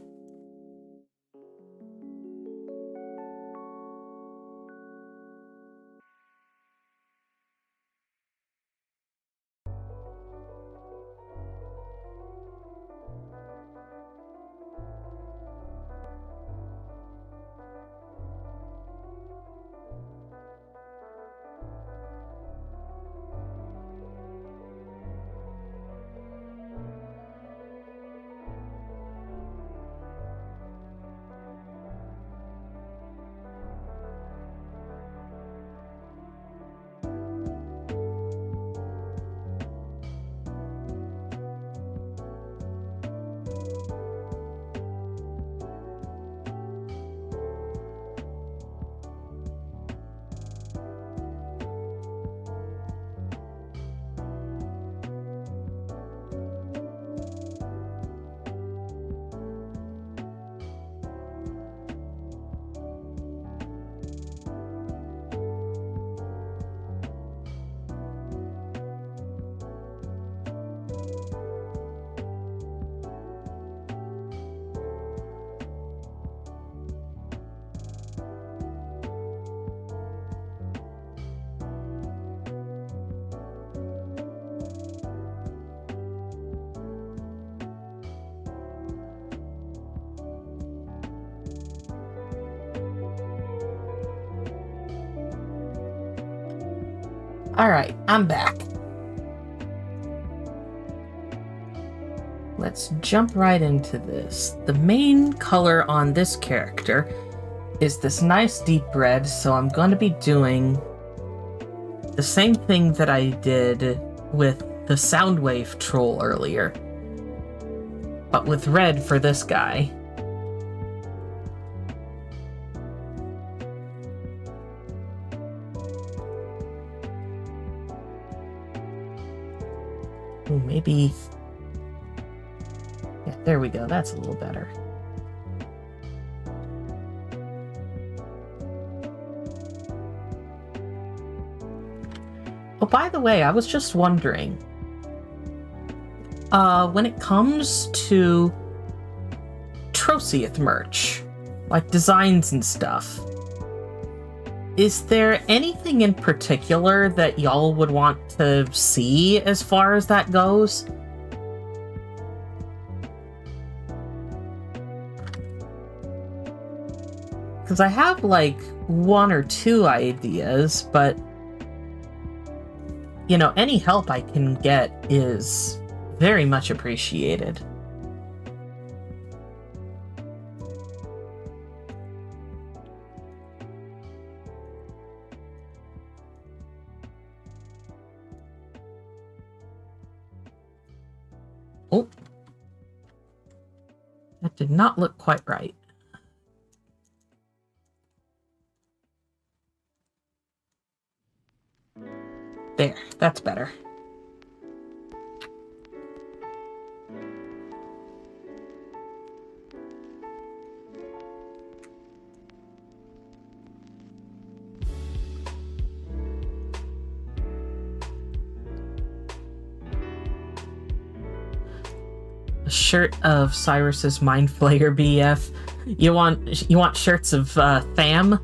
Alright, I'm back. Let's jump right into this. The main color on this character is this nice deep red, so I'm going to be doing the same thing that I did with the Soundwave troll earlier, but with red for this guy. Ooh, maybe... yeah, there we go. That's a little better. Oh, by the way, I was just wondering, when it comes to Troceath merch, like designs and stuff, is there anything in particular that y'all would want to see as far as that goes? Because I have, like, one or two ideas, but, you know, any help I can get is very much appreciated. Oh. That did not look quite right. There, that's better. A shirt of Cyrus's Mind Flayer BF. You want shirts of Tham?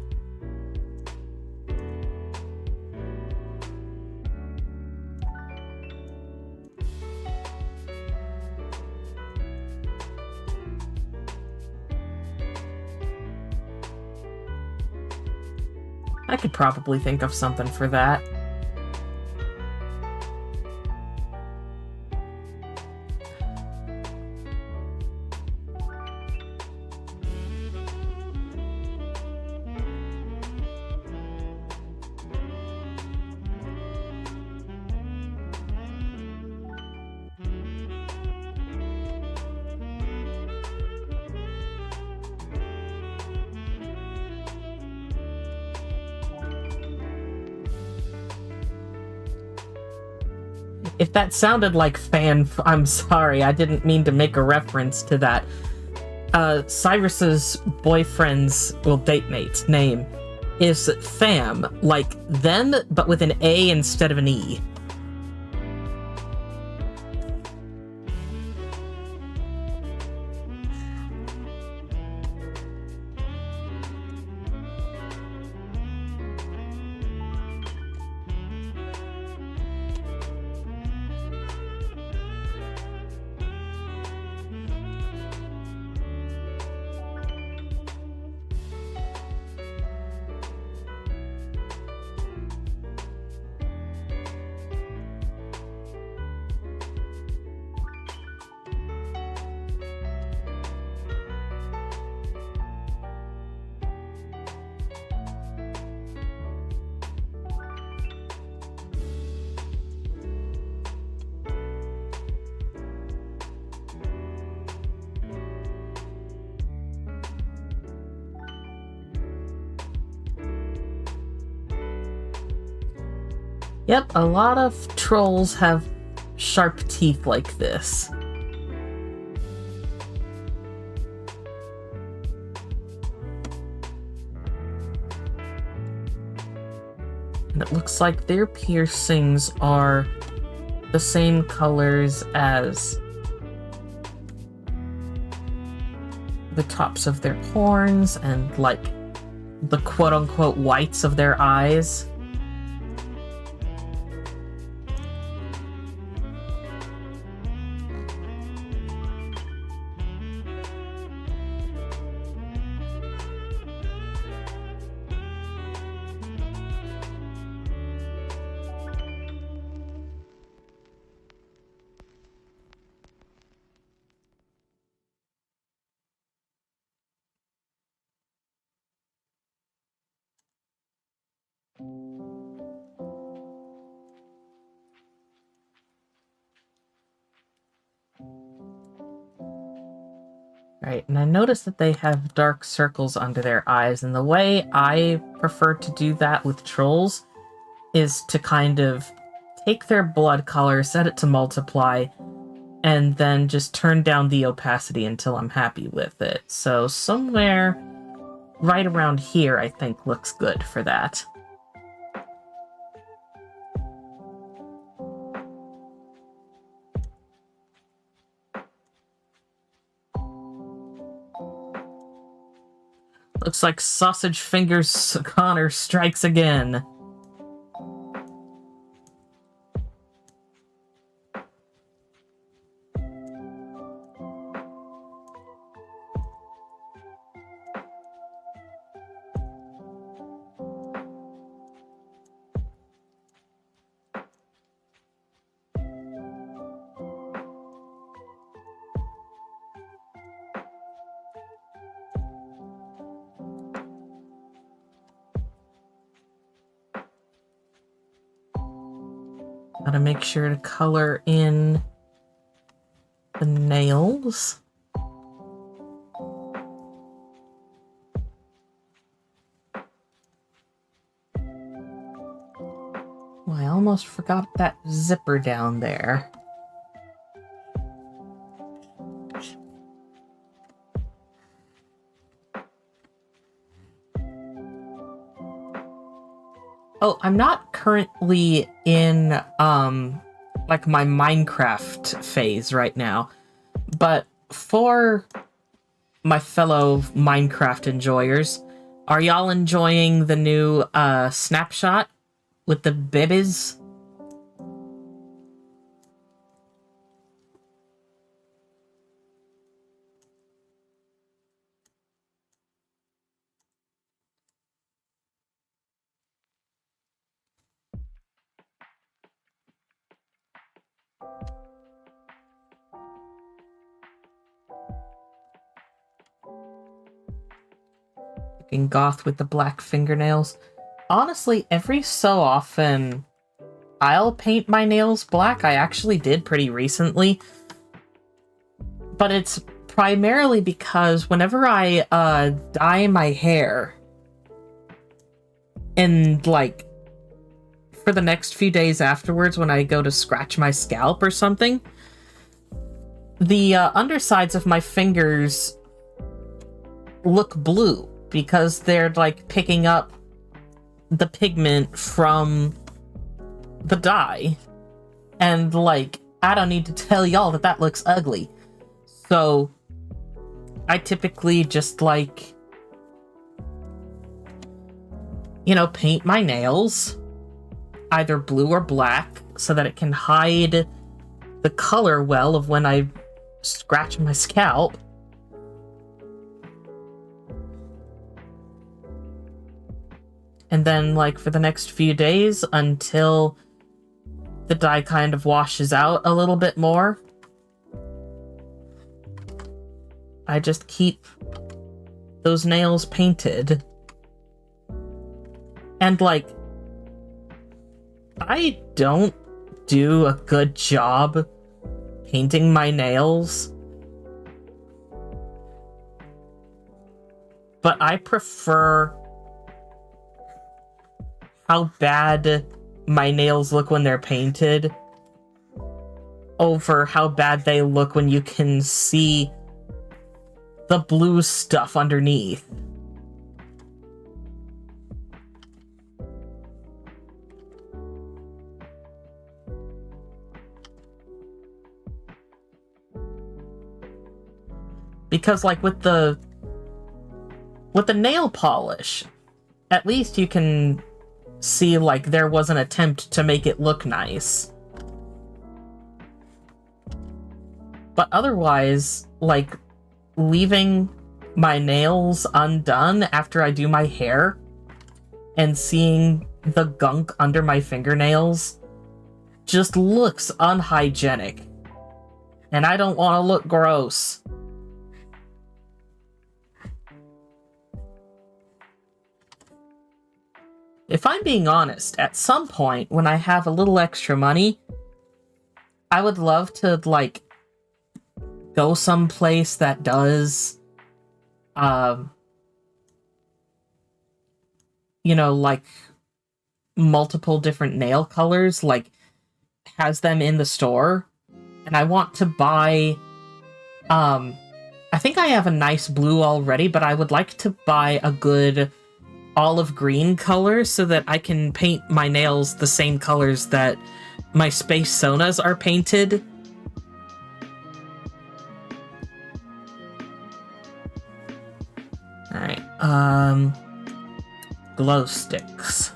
I could probably think of something for that. If that sounded like I'm sorry, I didn't mean to make a reference to that. Cyrus's boyfriend's, well, date mate's name is Tham, like them, but with an A instead of an E. Yep, a lot of trolls have sharp teeth like this. And it looks like their piercings are the same colors as the tops of their horns and, like, the quote-unquote whites of their eyes. Right, and I noticed that they have dark circles under their eyes, and the way I prefer to do that with trolls is to kind of take their blood color, set it to multiply, and then just turn down the opacity until I'm happy with it. So somewhere right around here, I think, looks good for that. Looks like Sausage Fingers Connor strikes again. Gotta make sure to color in the nails. Well, I almost forgot that zipper down there. Oh, I'm not currently in, like my Minecraft phase right now, but for my fellow Minecraft enjoyers, are y'all enjoying the new, snapshot with the bibbies? Looking goth with the black fingernails. Honestly, every so often, I'll paint my nails black. I actually did pretty recently. But it's primarily because whenever I dye my hair, and like for the next few days afterwards when I go to scratch my scalp or something, the undersides of my fingers look blue because they're like picking up the pigment from the dye. And like, I don't need to tell y'all that that looks ugly. So I typically just like, you know, paint my nails either blue or black so that it can hide the color well of when I scratch my scalp. And then, like, for the next few days until the dye kind of washes out a little bit more, I just keep those nails painted. And, like, I don't do a good job painting my nails, but I prefer how bad my nails look when they're painted over how bad they look when you can see the blue stuff underneath. Because, like, with the nail polish, at least you can see, like, there was an attempt to make it look nice. But otherwise, like, leaving my nails undone after I do my hair and seeing the gunk under my fingernails just looks unhygienic. And I don't want to look gross. if I'm being honest, at some point when I have a little extra money, I would love to, like, go someplace that does, you know, like, multiple different nail colors, like, has them in the store. And I want to buy, I think I have a nice blue already, but I would like to buy a good olive green color so that I can paint my nails the same colors that my Space Sonas are painted. Alright, glow sticks.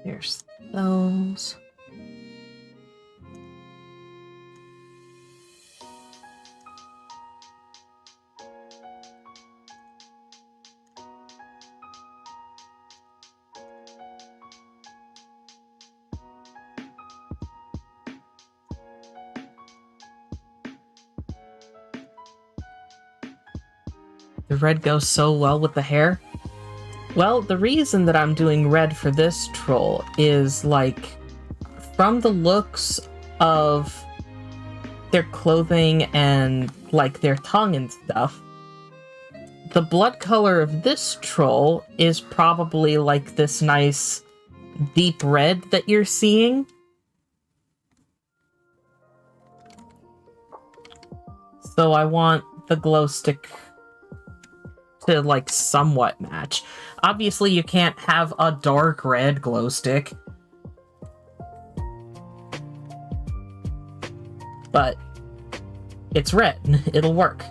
Here's those. The red goes so well with the hair. Well, the reason that I'm doing red for this troll is, like, from the looks of their clothing and, like, their tongue and stuff, the blood color of this troll is probably, like, this nice deep red that you're seeing. So I want the glow stick to, like, somewhat match. Obviously, you can't have a dark red glow stick. But it's red. It'll work.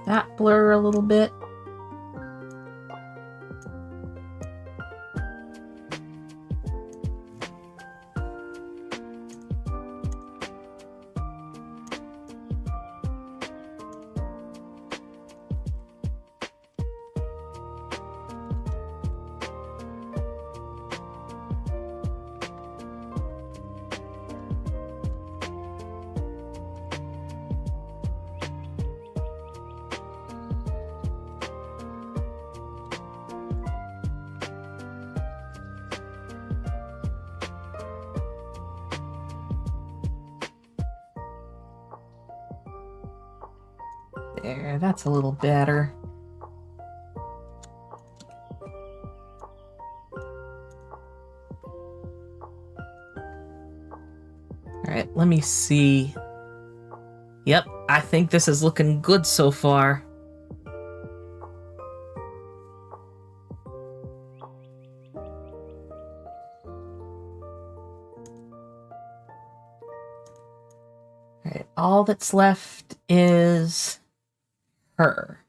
That blur a little bit. There, that's a little better. Alright, let me see. Yep, I think this is looking good so far. all that's left is her.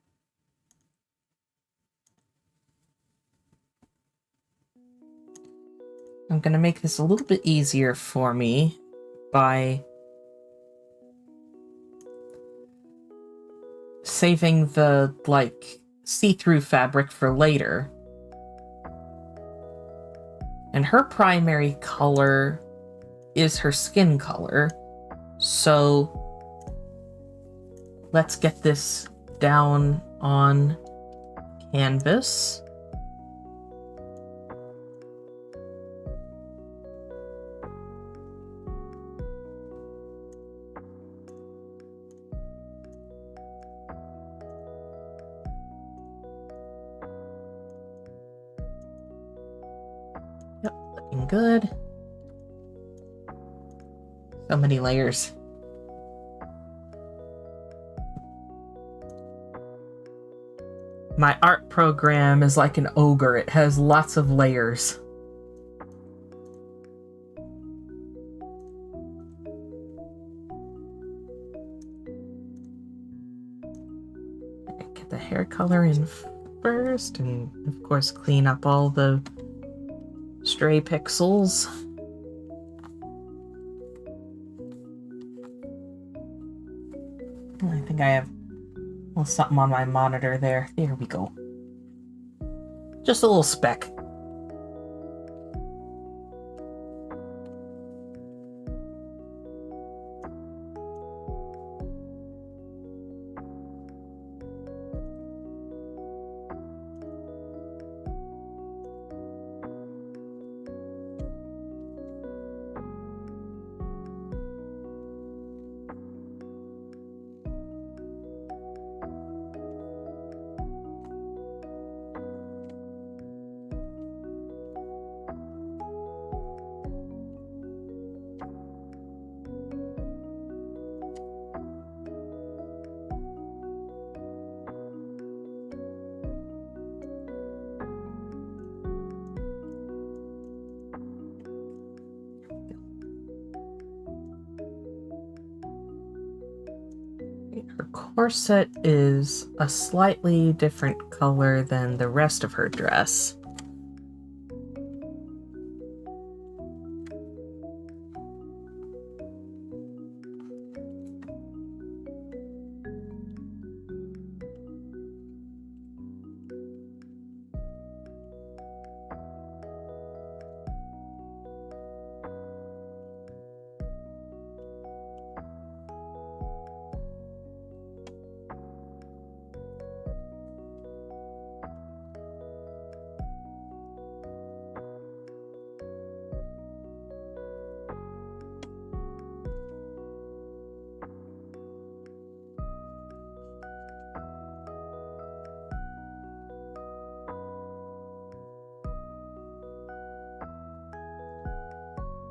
I'm going to make this a little bit easier for me by saving the, like, see-through fabric for later. And her primary color is her skin color. So let's get this down on canvas. Yep, looking good. So many layers. My art program is like an ogre. It has lots of layers. Get the hair color in first, and of course clean up all the stray pixels. I think I have something on my monitor there. There we go. Just a little speck. Her corset is a slightly different color than the rest of her dress.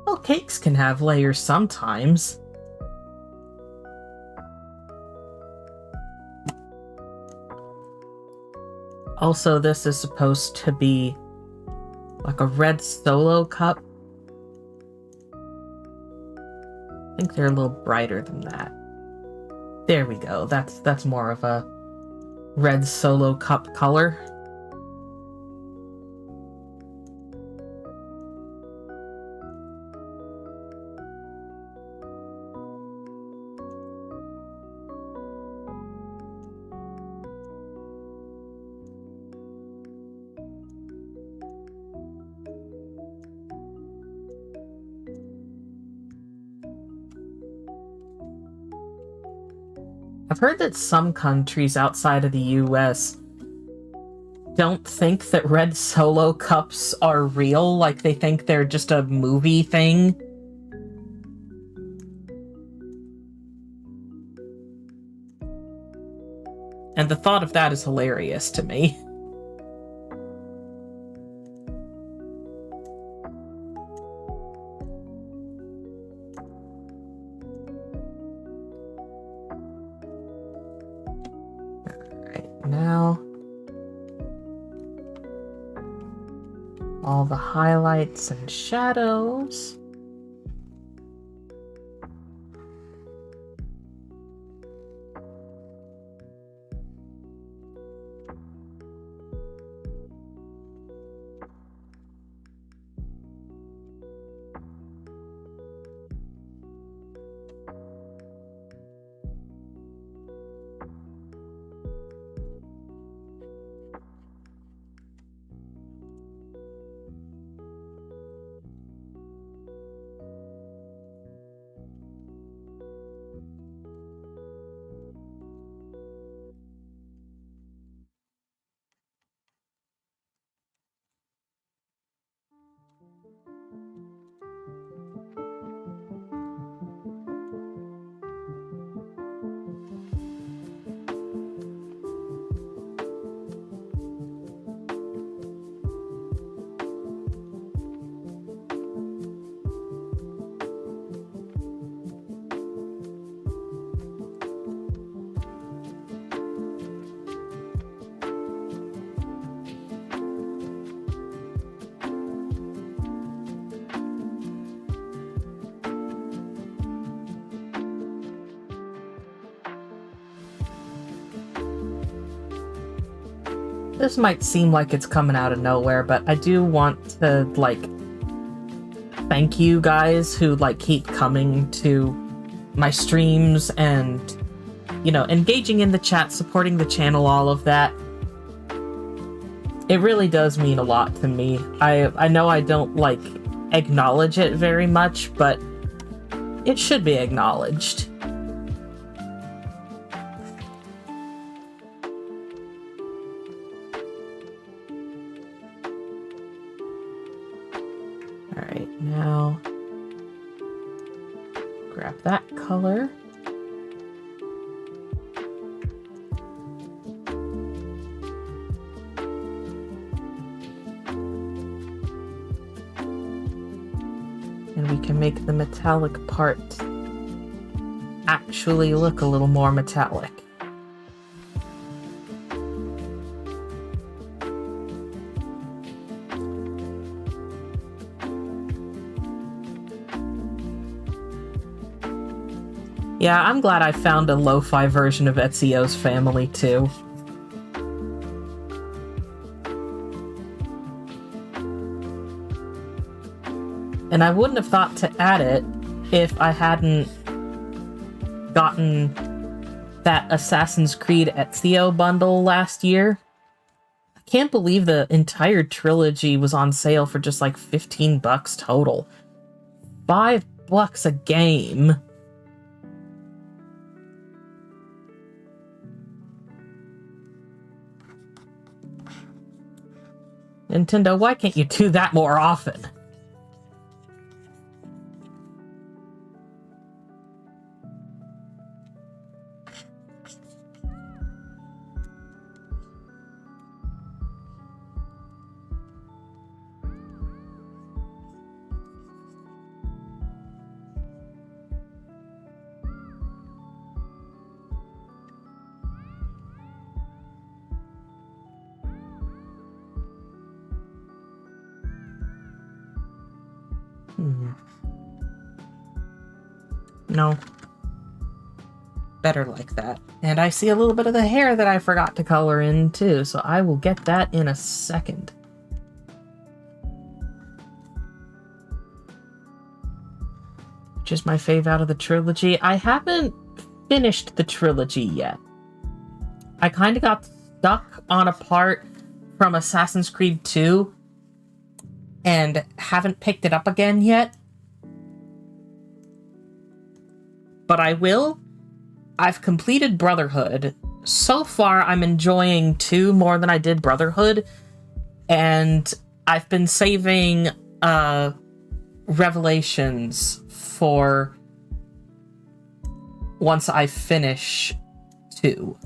Well, cakes can have layers sometimes. Also, this is supposed to be like a red Solo cup. I think they're a little brighter than that. There we go. That's more of a red Solo cup color. I've heard that some countries outside of the US don't think that red Solo cups are real, like they think they're just a movie thing. And the thought of that is hilarious to me. Now, all the highlights and shadows. This might seem like it's coming out of nowhere, but I do want to, like, thank you guys who, like, keep coming to my streams and, you know, engaging in the chat, supporting the channel, all of that. It really does mean a lot to me. I know I don't, like, acknowledge it very much, but it should be acknowledged. Alright, now grab that color. And we can make the metallic part actually look a little more metallic. Yeah, I'm glad I found a lo-fi version of Ezio's Family, too. And I wouldn't have thought to add it if I hadn't gotten that Assassin's Creed Ezio bundle last year. I can't believe the entire trilogy was on sale for just like $15 total. $5 a game. Nintendo, why can't you do that more often? No. Better like that. And I see a little bit of the hair that I forgot to color in too, so I will get that in a second. Which is my fave out of the trilogy. I haven't finished the trilogy yet. I kind of got stuck on a part from Assassin's Creed 2 and haven't picked it up again yet. But I will. I've completed Brotherhood. So far, I'm enjoying 2 more than I did Brotherhood. And I've been saving Revelations for once I finish 2.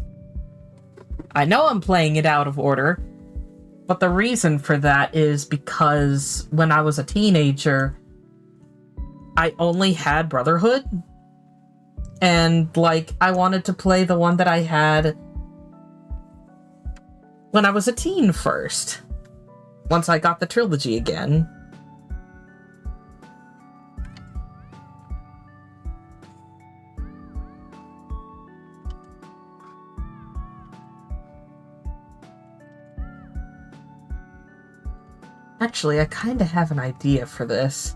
I know I'm playing it out of order, but the reason for that is because when I was a teenager, I only had Brotherhood. And, like, I wanted to play the one that I had when I was a teen first. Once I got the trilogy again. Actually, I kind of have an idea for this.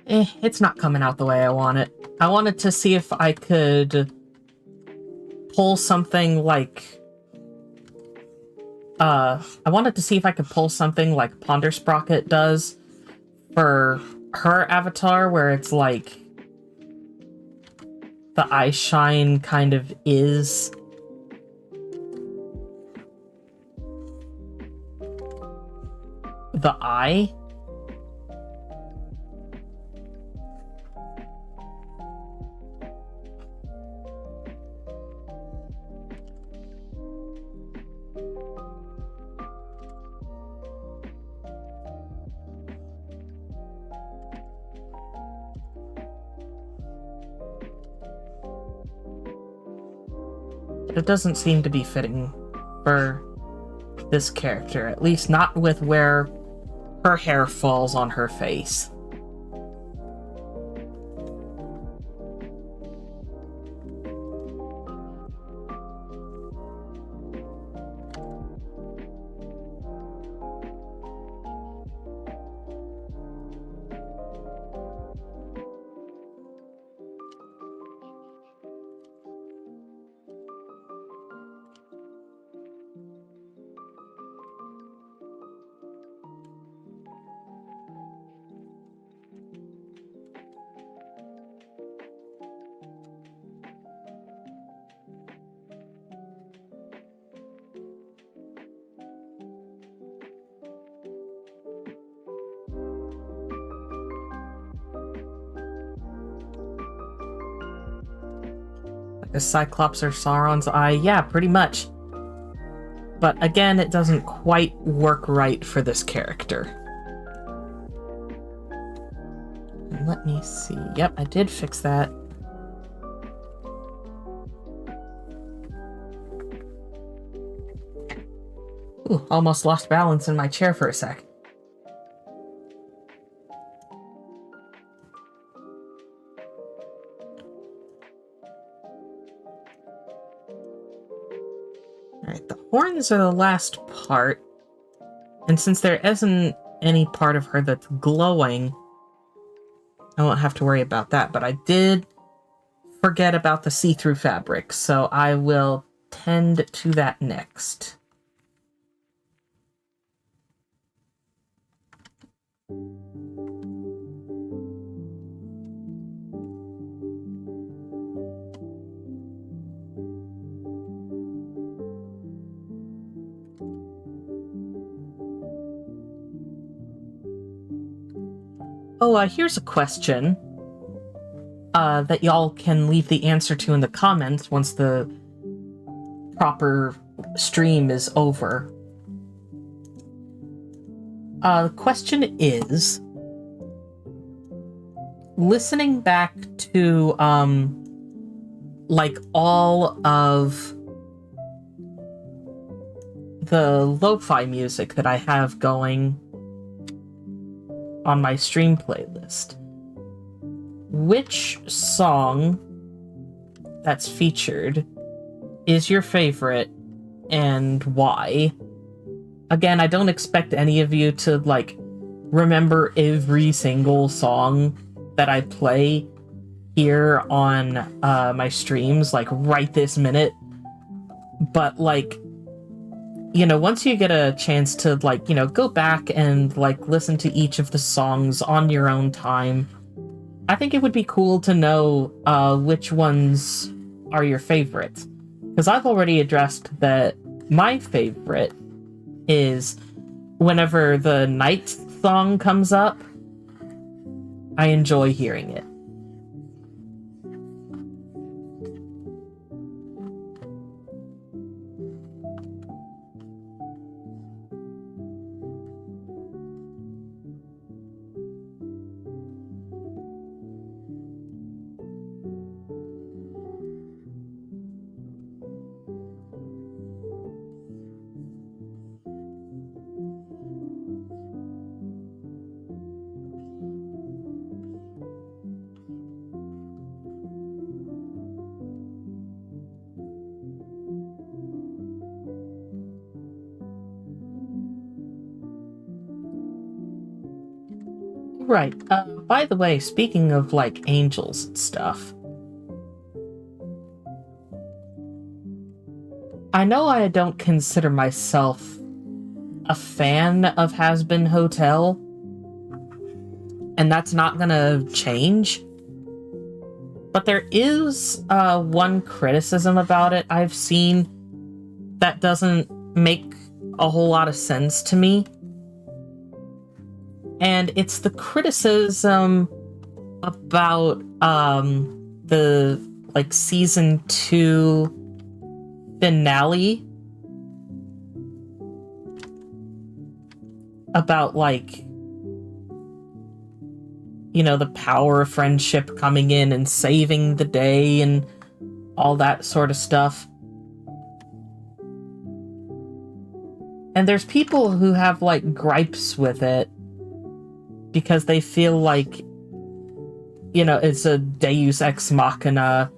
it's not coming out the way I want it. I wanted to see if I could pull something like... I wanted to see if I could pull something like Ponder Sprocket does for her avatar, where it's like the eye shine kind of is the eye. It doesn't seem to be fitting for this character, at least not with where her hair falls on her face. Like a Cyclops or Sauron's eye? Yeah, pretty much. But again, it doesn't quite work right for this character. Let me see. Yep, I did fix that. Ooh, almost lost balance in my chair for a sec. Alright, the horns are the last part. And since there isn't any part of her that's glowing, I won't have to worry about that. But I did forget about the see-through fabric, so I will tend to that next. Oh, here's a question that y'all can leave the answer to in the comments once the proper stream is over. The question is, listening back to, like, all of the lo-fi music that I have going on my stream playlist, which song that's featured is your favorite and why? Again, I don't expect any of you to, like, remember every single song that I play here on my streams, like, right this minute. But, like, you know, once you get a chance to, like, you know, go back and, like, listen to each of the songs on your own time, I think it would be cool to know which ones are your favorites. Because I've already addressed that my favorite is whenever the Night song comes up, I enjoy hearing it. Right. By the way, speaking of like angels and stuff, I know I don't consider myself a fan of Hazbin Hotel, and that's not gonna change. But there is one criticism about it I've seen that doesn't make a whole lot of sense to me. And it's the criticism about the like season 2 finale, about like, you know, the power of friendship coming in and saving the day and all that sort of stuff. And there's people who have like gripes with it because they feel like, you know, it's a deus ex machina,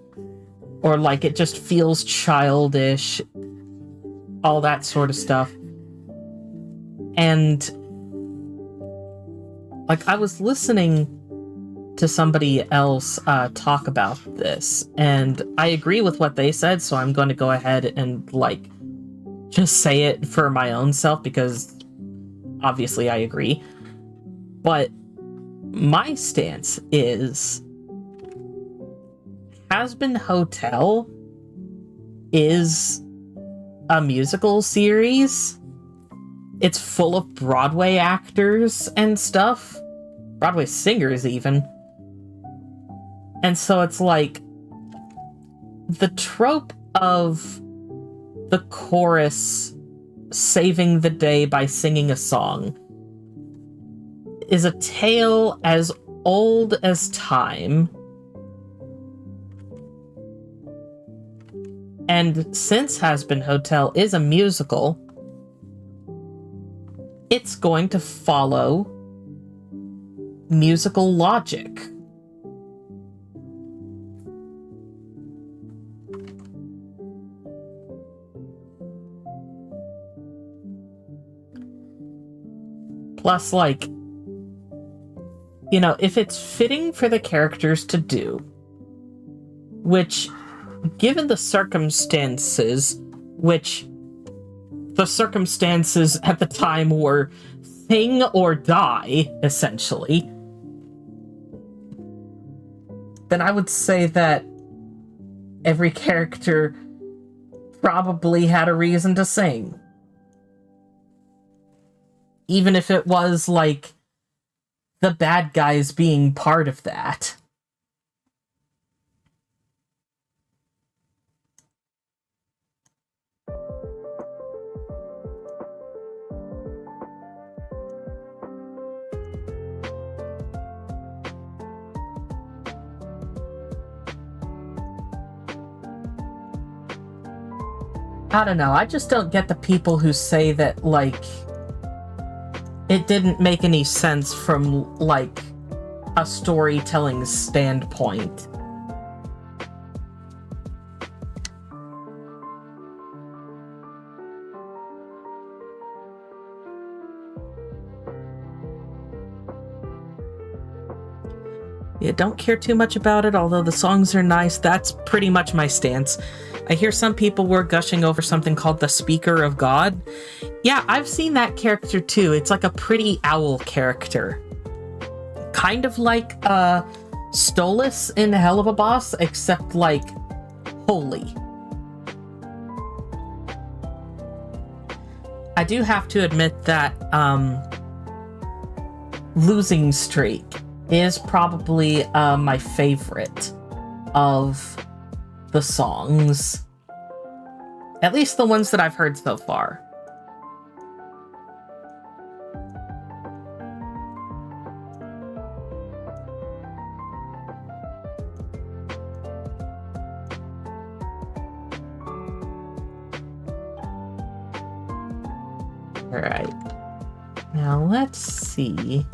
or like it just feels childish, all that sort of stuff. And like, I was listening to somebody else talk about this, and I agree with what they said, so I'm going to go ahead and like just say it for my own self, because obviously I agree. But my stance is Hazbin Hotel is a musical series. It's full of Broadway actors and stuff. Broadway singers, even. And so it's like, the trope of the chorus saving the day by singing a song is a tale as old as time. And since Hazbin Hotel is a musical, it's going to follow musical logic. Plus, like, you know, if it's fitting for the characters to do, which, given the circumstances, which the circumstances at the time were sing or die, essentially, then I would say that every character probably had a reason to sing. Even if it was, like, the bad guys being part of that. I don't know, I just don't get the people who say that, like, it didn't make any sense from, like, a storytelling standpoint. Yeah, don't care too much about it, although the songs are nice. That's pretty much my stance. I hear some people were gushing over something called the Speaker of God. Yeah, I've seen that character too. It's like a pretty owl character. Kind of like Stolas in Helluva Boss, except like holy. I do have to admit that Losing Streak is probably my favorite of the songs. At least the ones that I've heard so far. Alright. Now let's see.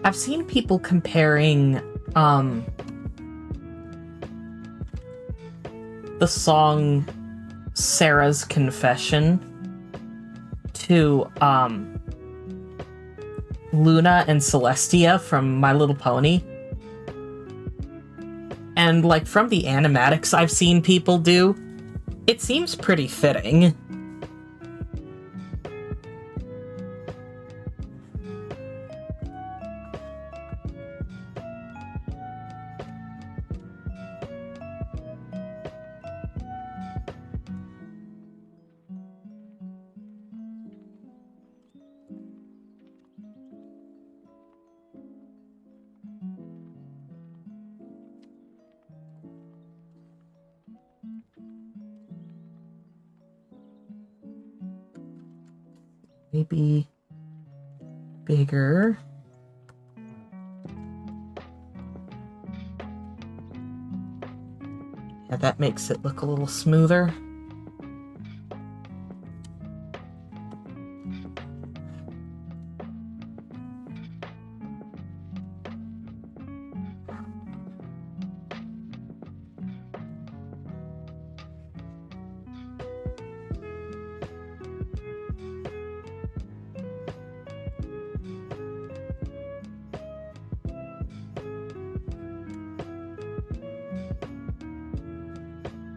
I've seen people comparing the song Sarah's Confession to Luna and Celestia from My Little Pony. And, like, from the animatics I've seen people do, it seems pretty fitting. Maybe bigger. Yeah, that makes it look a little smoother.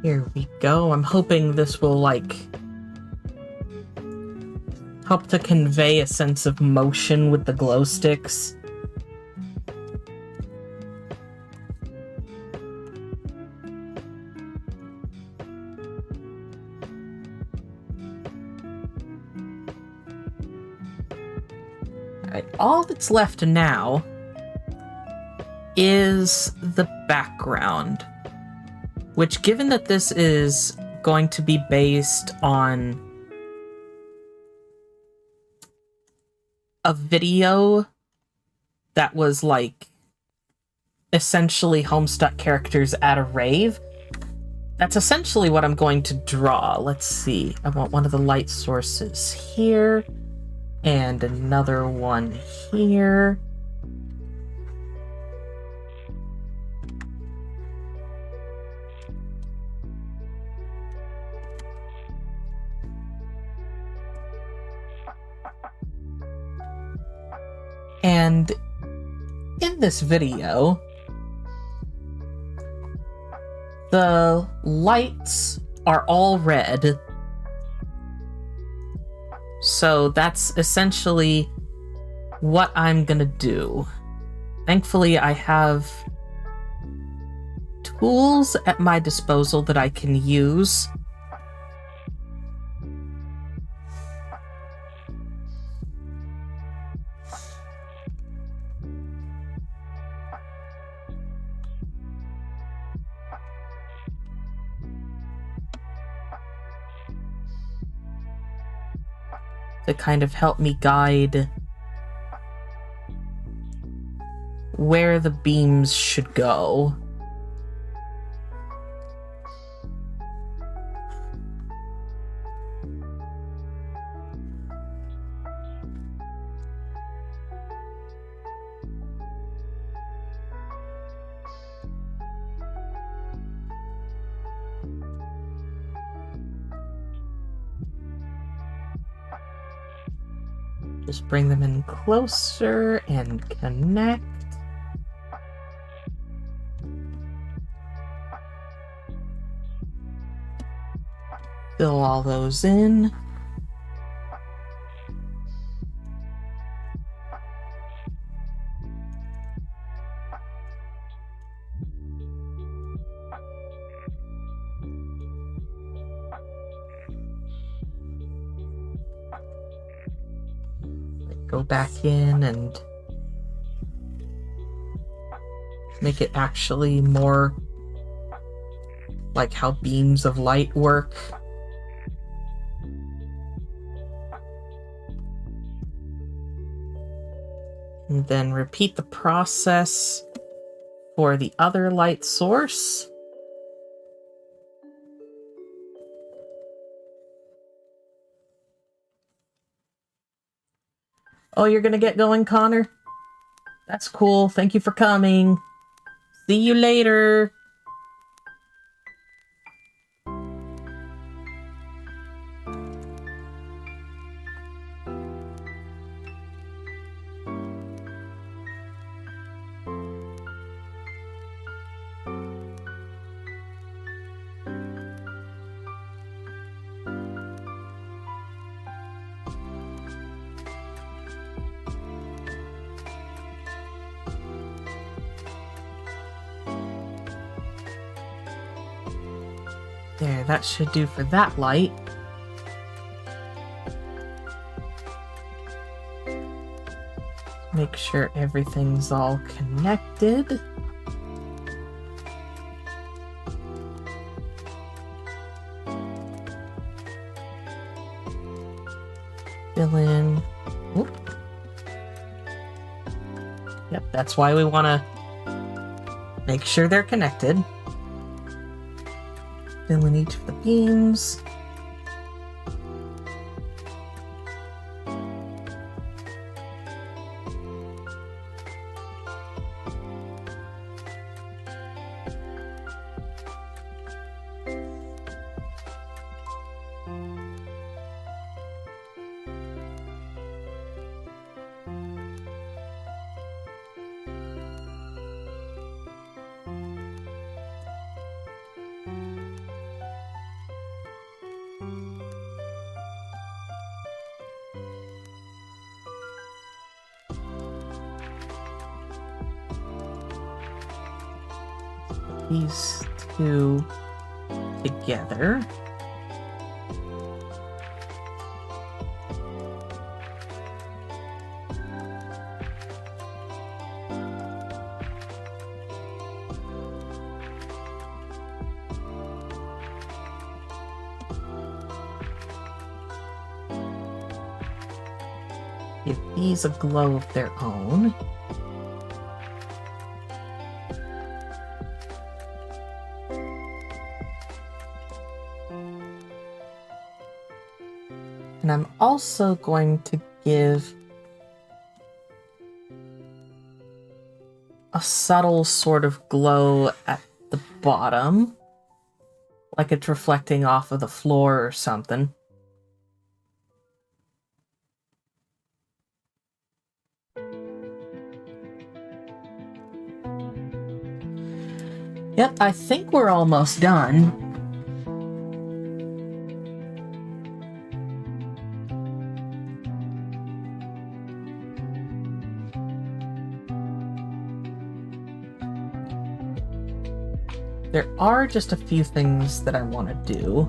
Here we go. I'm hoping this will, like, help to convey a sense of motion with the glow sticks. Alright, all that's left now is the background. Which, given that this is going to be based on a video that was, like, essentially Homestuck characters at a rave, that's essentially what I'm going to draw. Let's see. I want one of the light sources here, and another one here. And in this video, the lights are all red. So that's essentially what I'm gonna do. Thankfully, I have tools at my disposal that I can use. To kind of help me guide where the beams should go. Just bring them in closer and connect. Fill all those in. Go back in and make it actually more like how beams of light work. And then repeat the process for the other light source. Oh, you're gonna get going, Connor? That's cool. Thank you for coming. See you later. There, that should do for that light. Make sure everything's all connected. Fill in. Oop. Yep, that's why we want to make sure they're connected. Fill in each of the beams. These two together. Give these a glow of their own. And I'm also going to give a subtle sort of glow at the bottom, like it's reflecting off of the floor or something. Yep, I think we're almost done. There are just a few things that I want to do.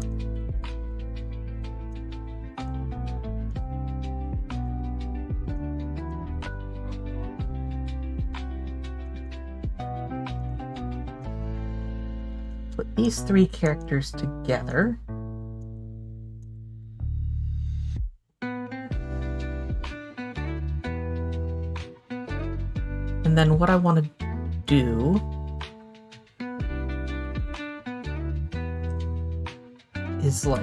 Put these three characters together. And then what I want to do is like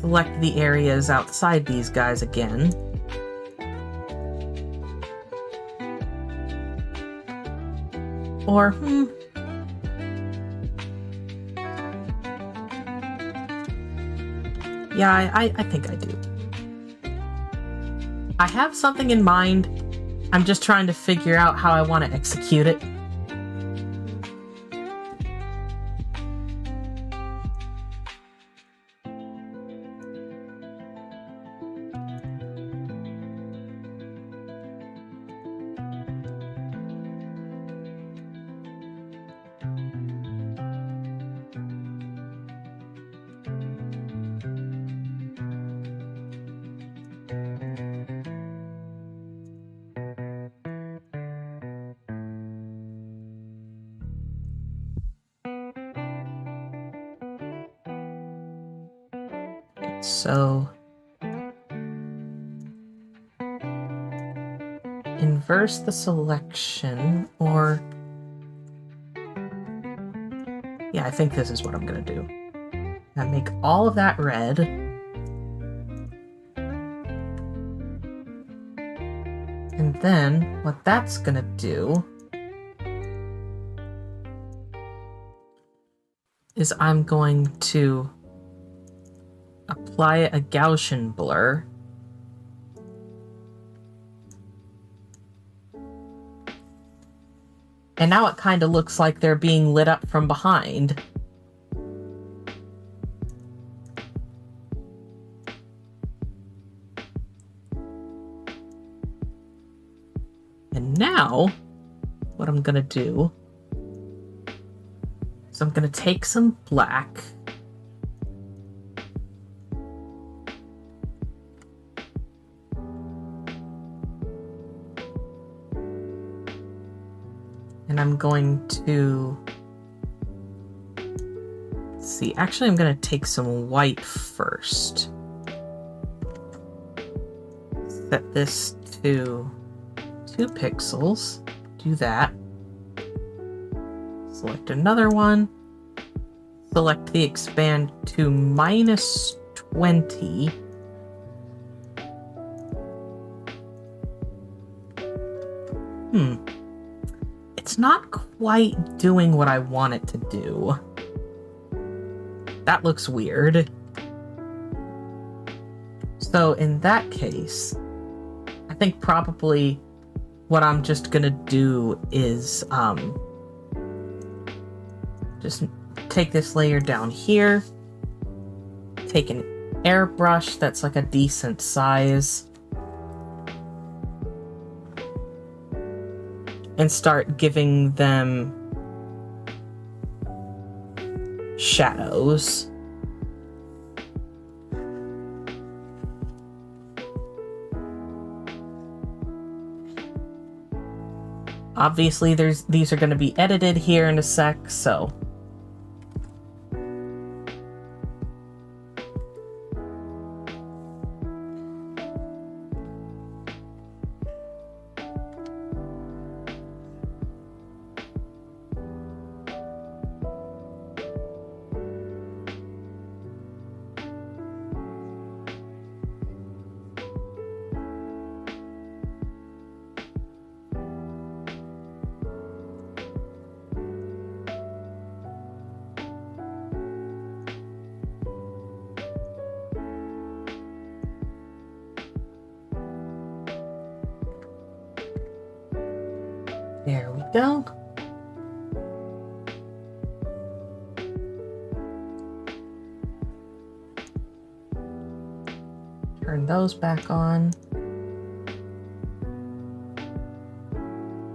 select the areas outside these guys again. Or, yeah, I think I do. I have something in mind. I'm just trying to figure out how I want to execute it. So inverse the selection, or yeah, I think this is what I'm gonna do. Now make all of that red. then what that's gonna do is I'm going to apply a Gaussian blur. And now it kind of looks like they're being lit up from behind. And now, what I'm gonna do is I'm gonna take some black and I'm going to see, actually I'm gonna take some white first. Set this to 2 pixels, do that. Select another one, select the expand to -20. It's not quite doing what I want it to do. That looks weird. So in that case, I think probably what I'm just gonna do is just take this layer down here, take an airbrush that's like a decent size, and start giving them shadows. Obviously, these are going to be edited here in a sec, so there we go. Turn those back on.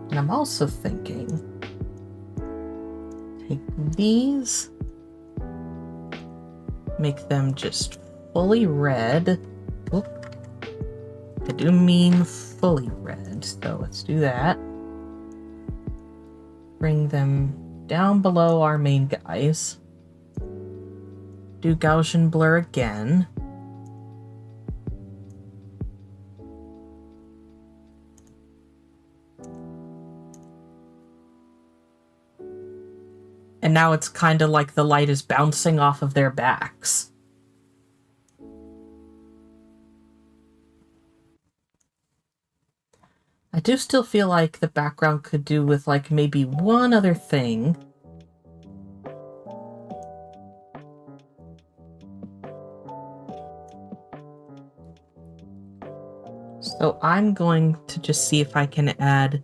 And I'm also thinking, take these, make them just fully red. Oop. I do mean fully red, so let's do that. Bring them down below our main guys. Do Gaussian blur again. And now it's kind of like the light is bouncing off of their backs. I do still feel like the background could do with like maybe one other thing. So I'm going to just see if I can add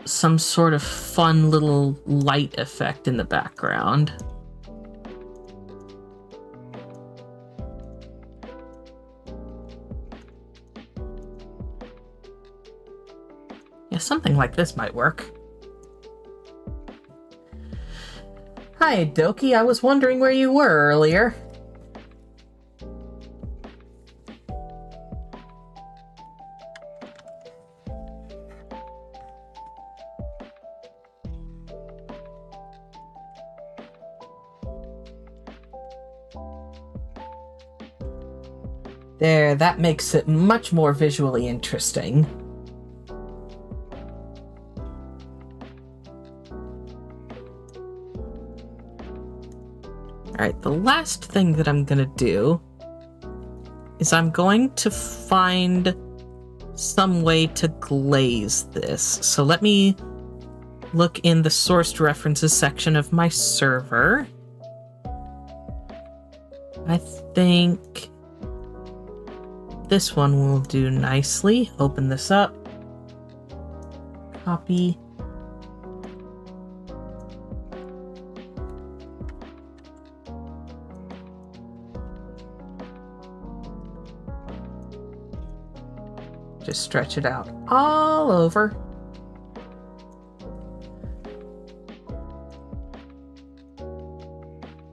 some sort of fun little light effect in the background. Yeah, something like this might work. Hi, Doki. I was wondering where you were earlier. There, that makes it much more visually interesting. Alright, the last thing that I'm gonna do is I'm going to find some way to glaze this. So let me look in the sourced references section of my server. I think this one will do nicely. Open this up. Copy. Just stretch it out all over.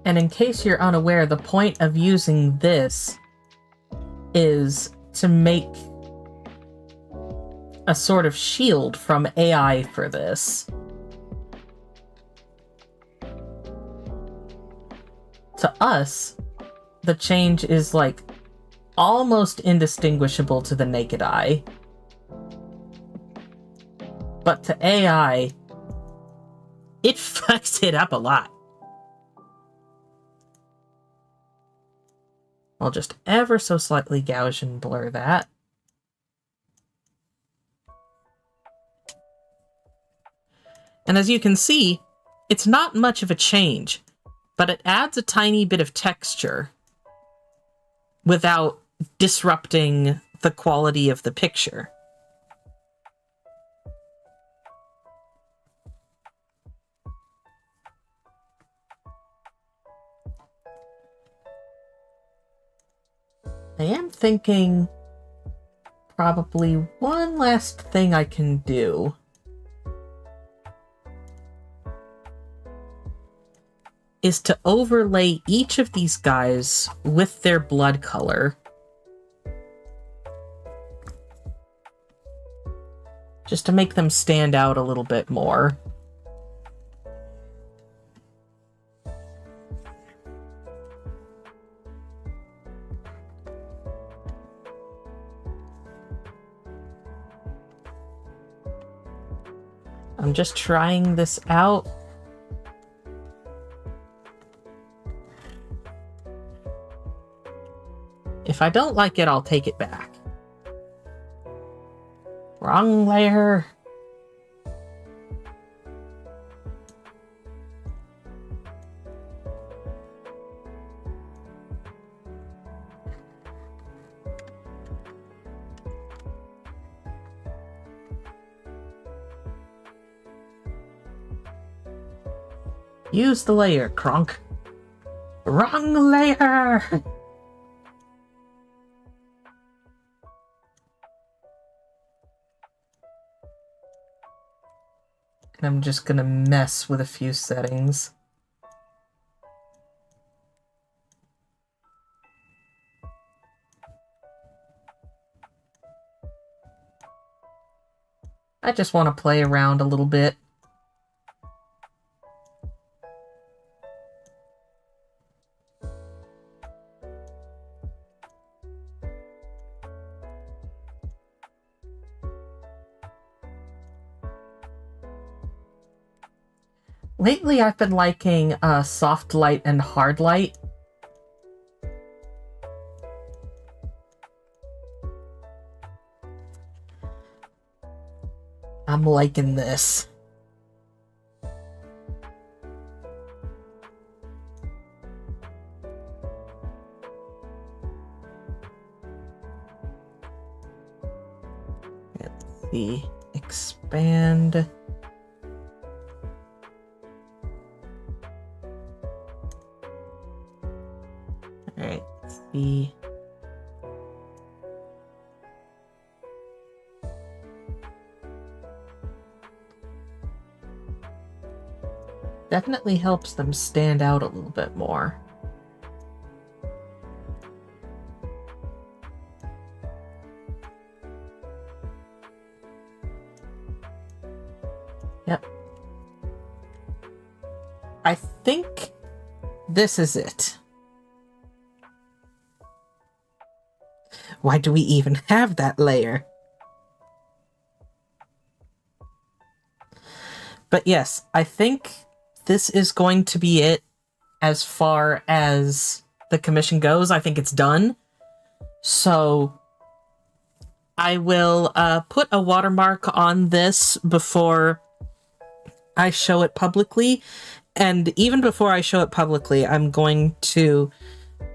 And in case you're unaware, the point of using this is to make a sort of shield from AI for this. To us, the change is like almost indistinguishable to the naked eye. But to AI, it fucks it up a lot. I'll just ever so slightly Gaussian blur that. And as you can see, it's not much of a change, but it adds a tiny bit of texture without disrupting the quality of the picture. I am thinking probably one last thing I can do is to overlay each of these guys with their blood color. Just to make them stand out a little bit more. I'm just trying this out. If I don't like it, I'll take it back. Wrong layer. Use the layer, Kronk. Wrong layer! And I'm just gonna mess with a few settings. I just want to play around a little bit. Lately, I've been liking soft light and hard light. I'm liking this. Let's see. Expand. Alright, let's see. Definitely helps them stand out a little bit more. Yep. I think this is it. Why do we even have that layer? But yes, I think this is going to be it as far as the commission goes. I think it's done. So I will put a watermark on this before I show it publicly. And even before I show it publicly, I'm going to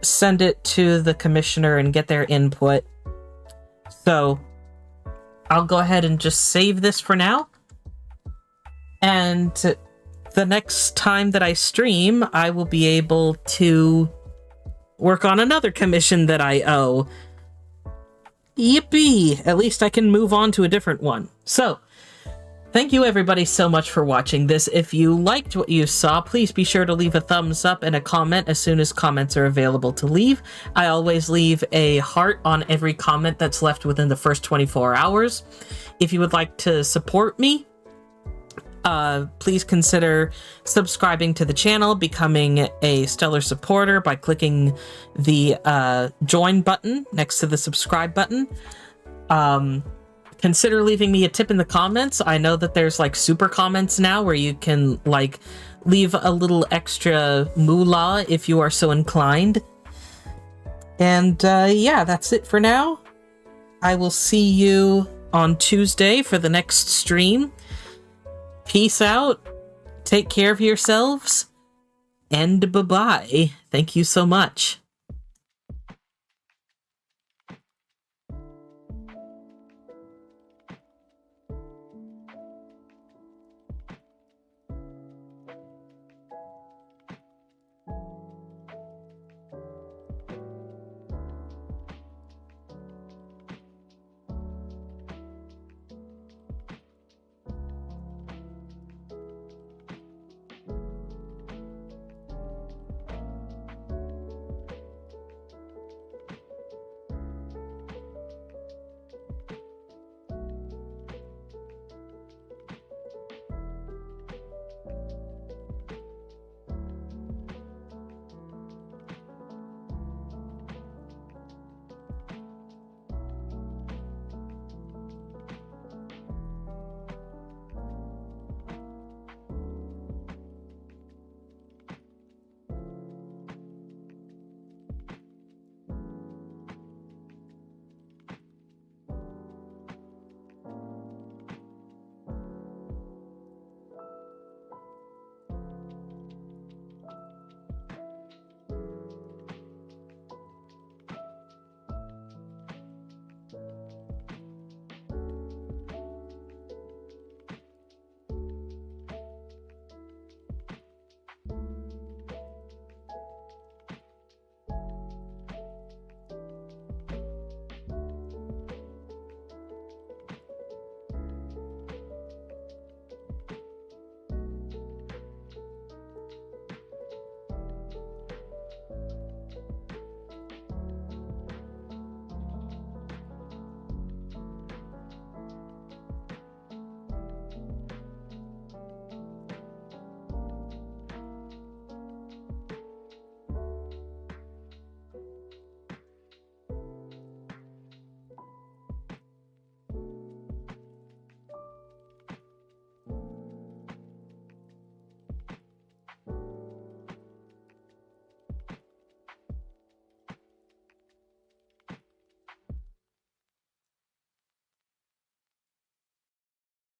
send it to the commissioner and get their input. So I'll go ahead and just save this for now. And the next time that I stream, I will be able to work on another commission that I owe. Yippee! At least I can move on to a different one. So, thank you everybody so much for watching this. If you liked what you saw, please be sure to leave a thumbs up and a comment as soon as comments are available to leave. I always leave a heart on every comment that's left within the first 24 hours. If you would like to support me, please consider subscribing to the channel, becoming a stellar supporter by clicking the join button next to the subscribe button. Consider leaving me a tip in the comments. I know that there's like super comments now where you can like leave a little extra moolah if you are so inclined. And yeah, that's it for now. I will see you on Tuesday for the next stream. Peace out, take care of yourselves, and bye-bye. Thank you so much.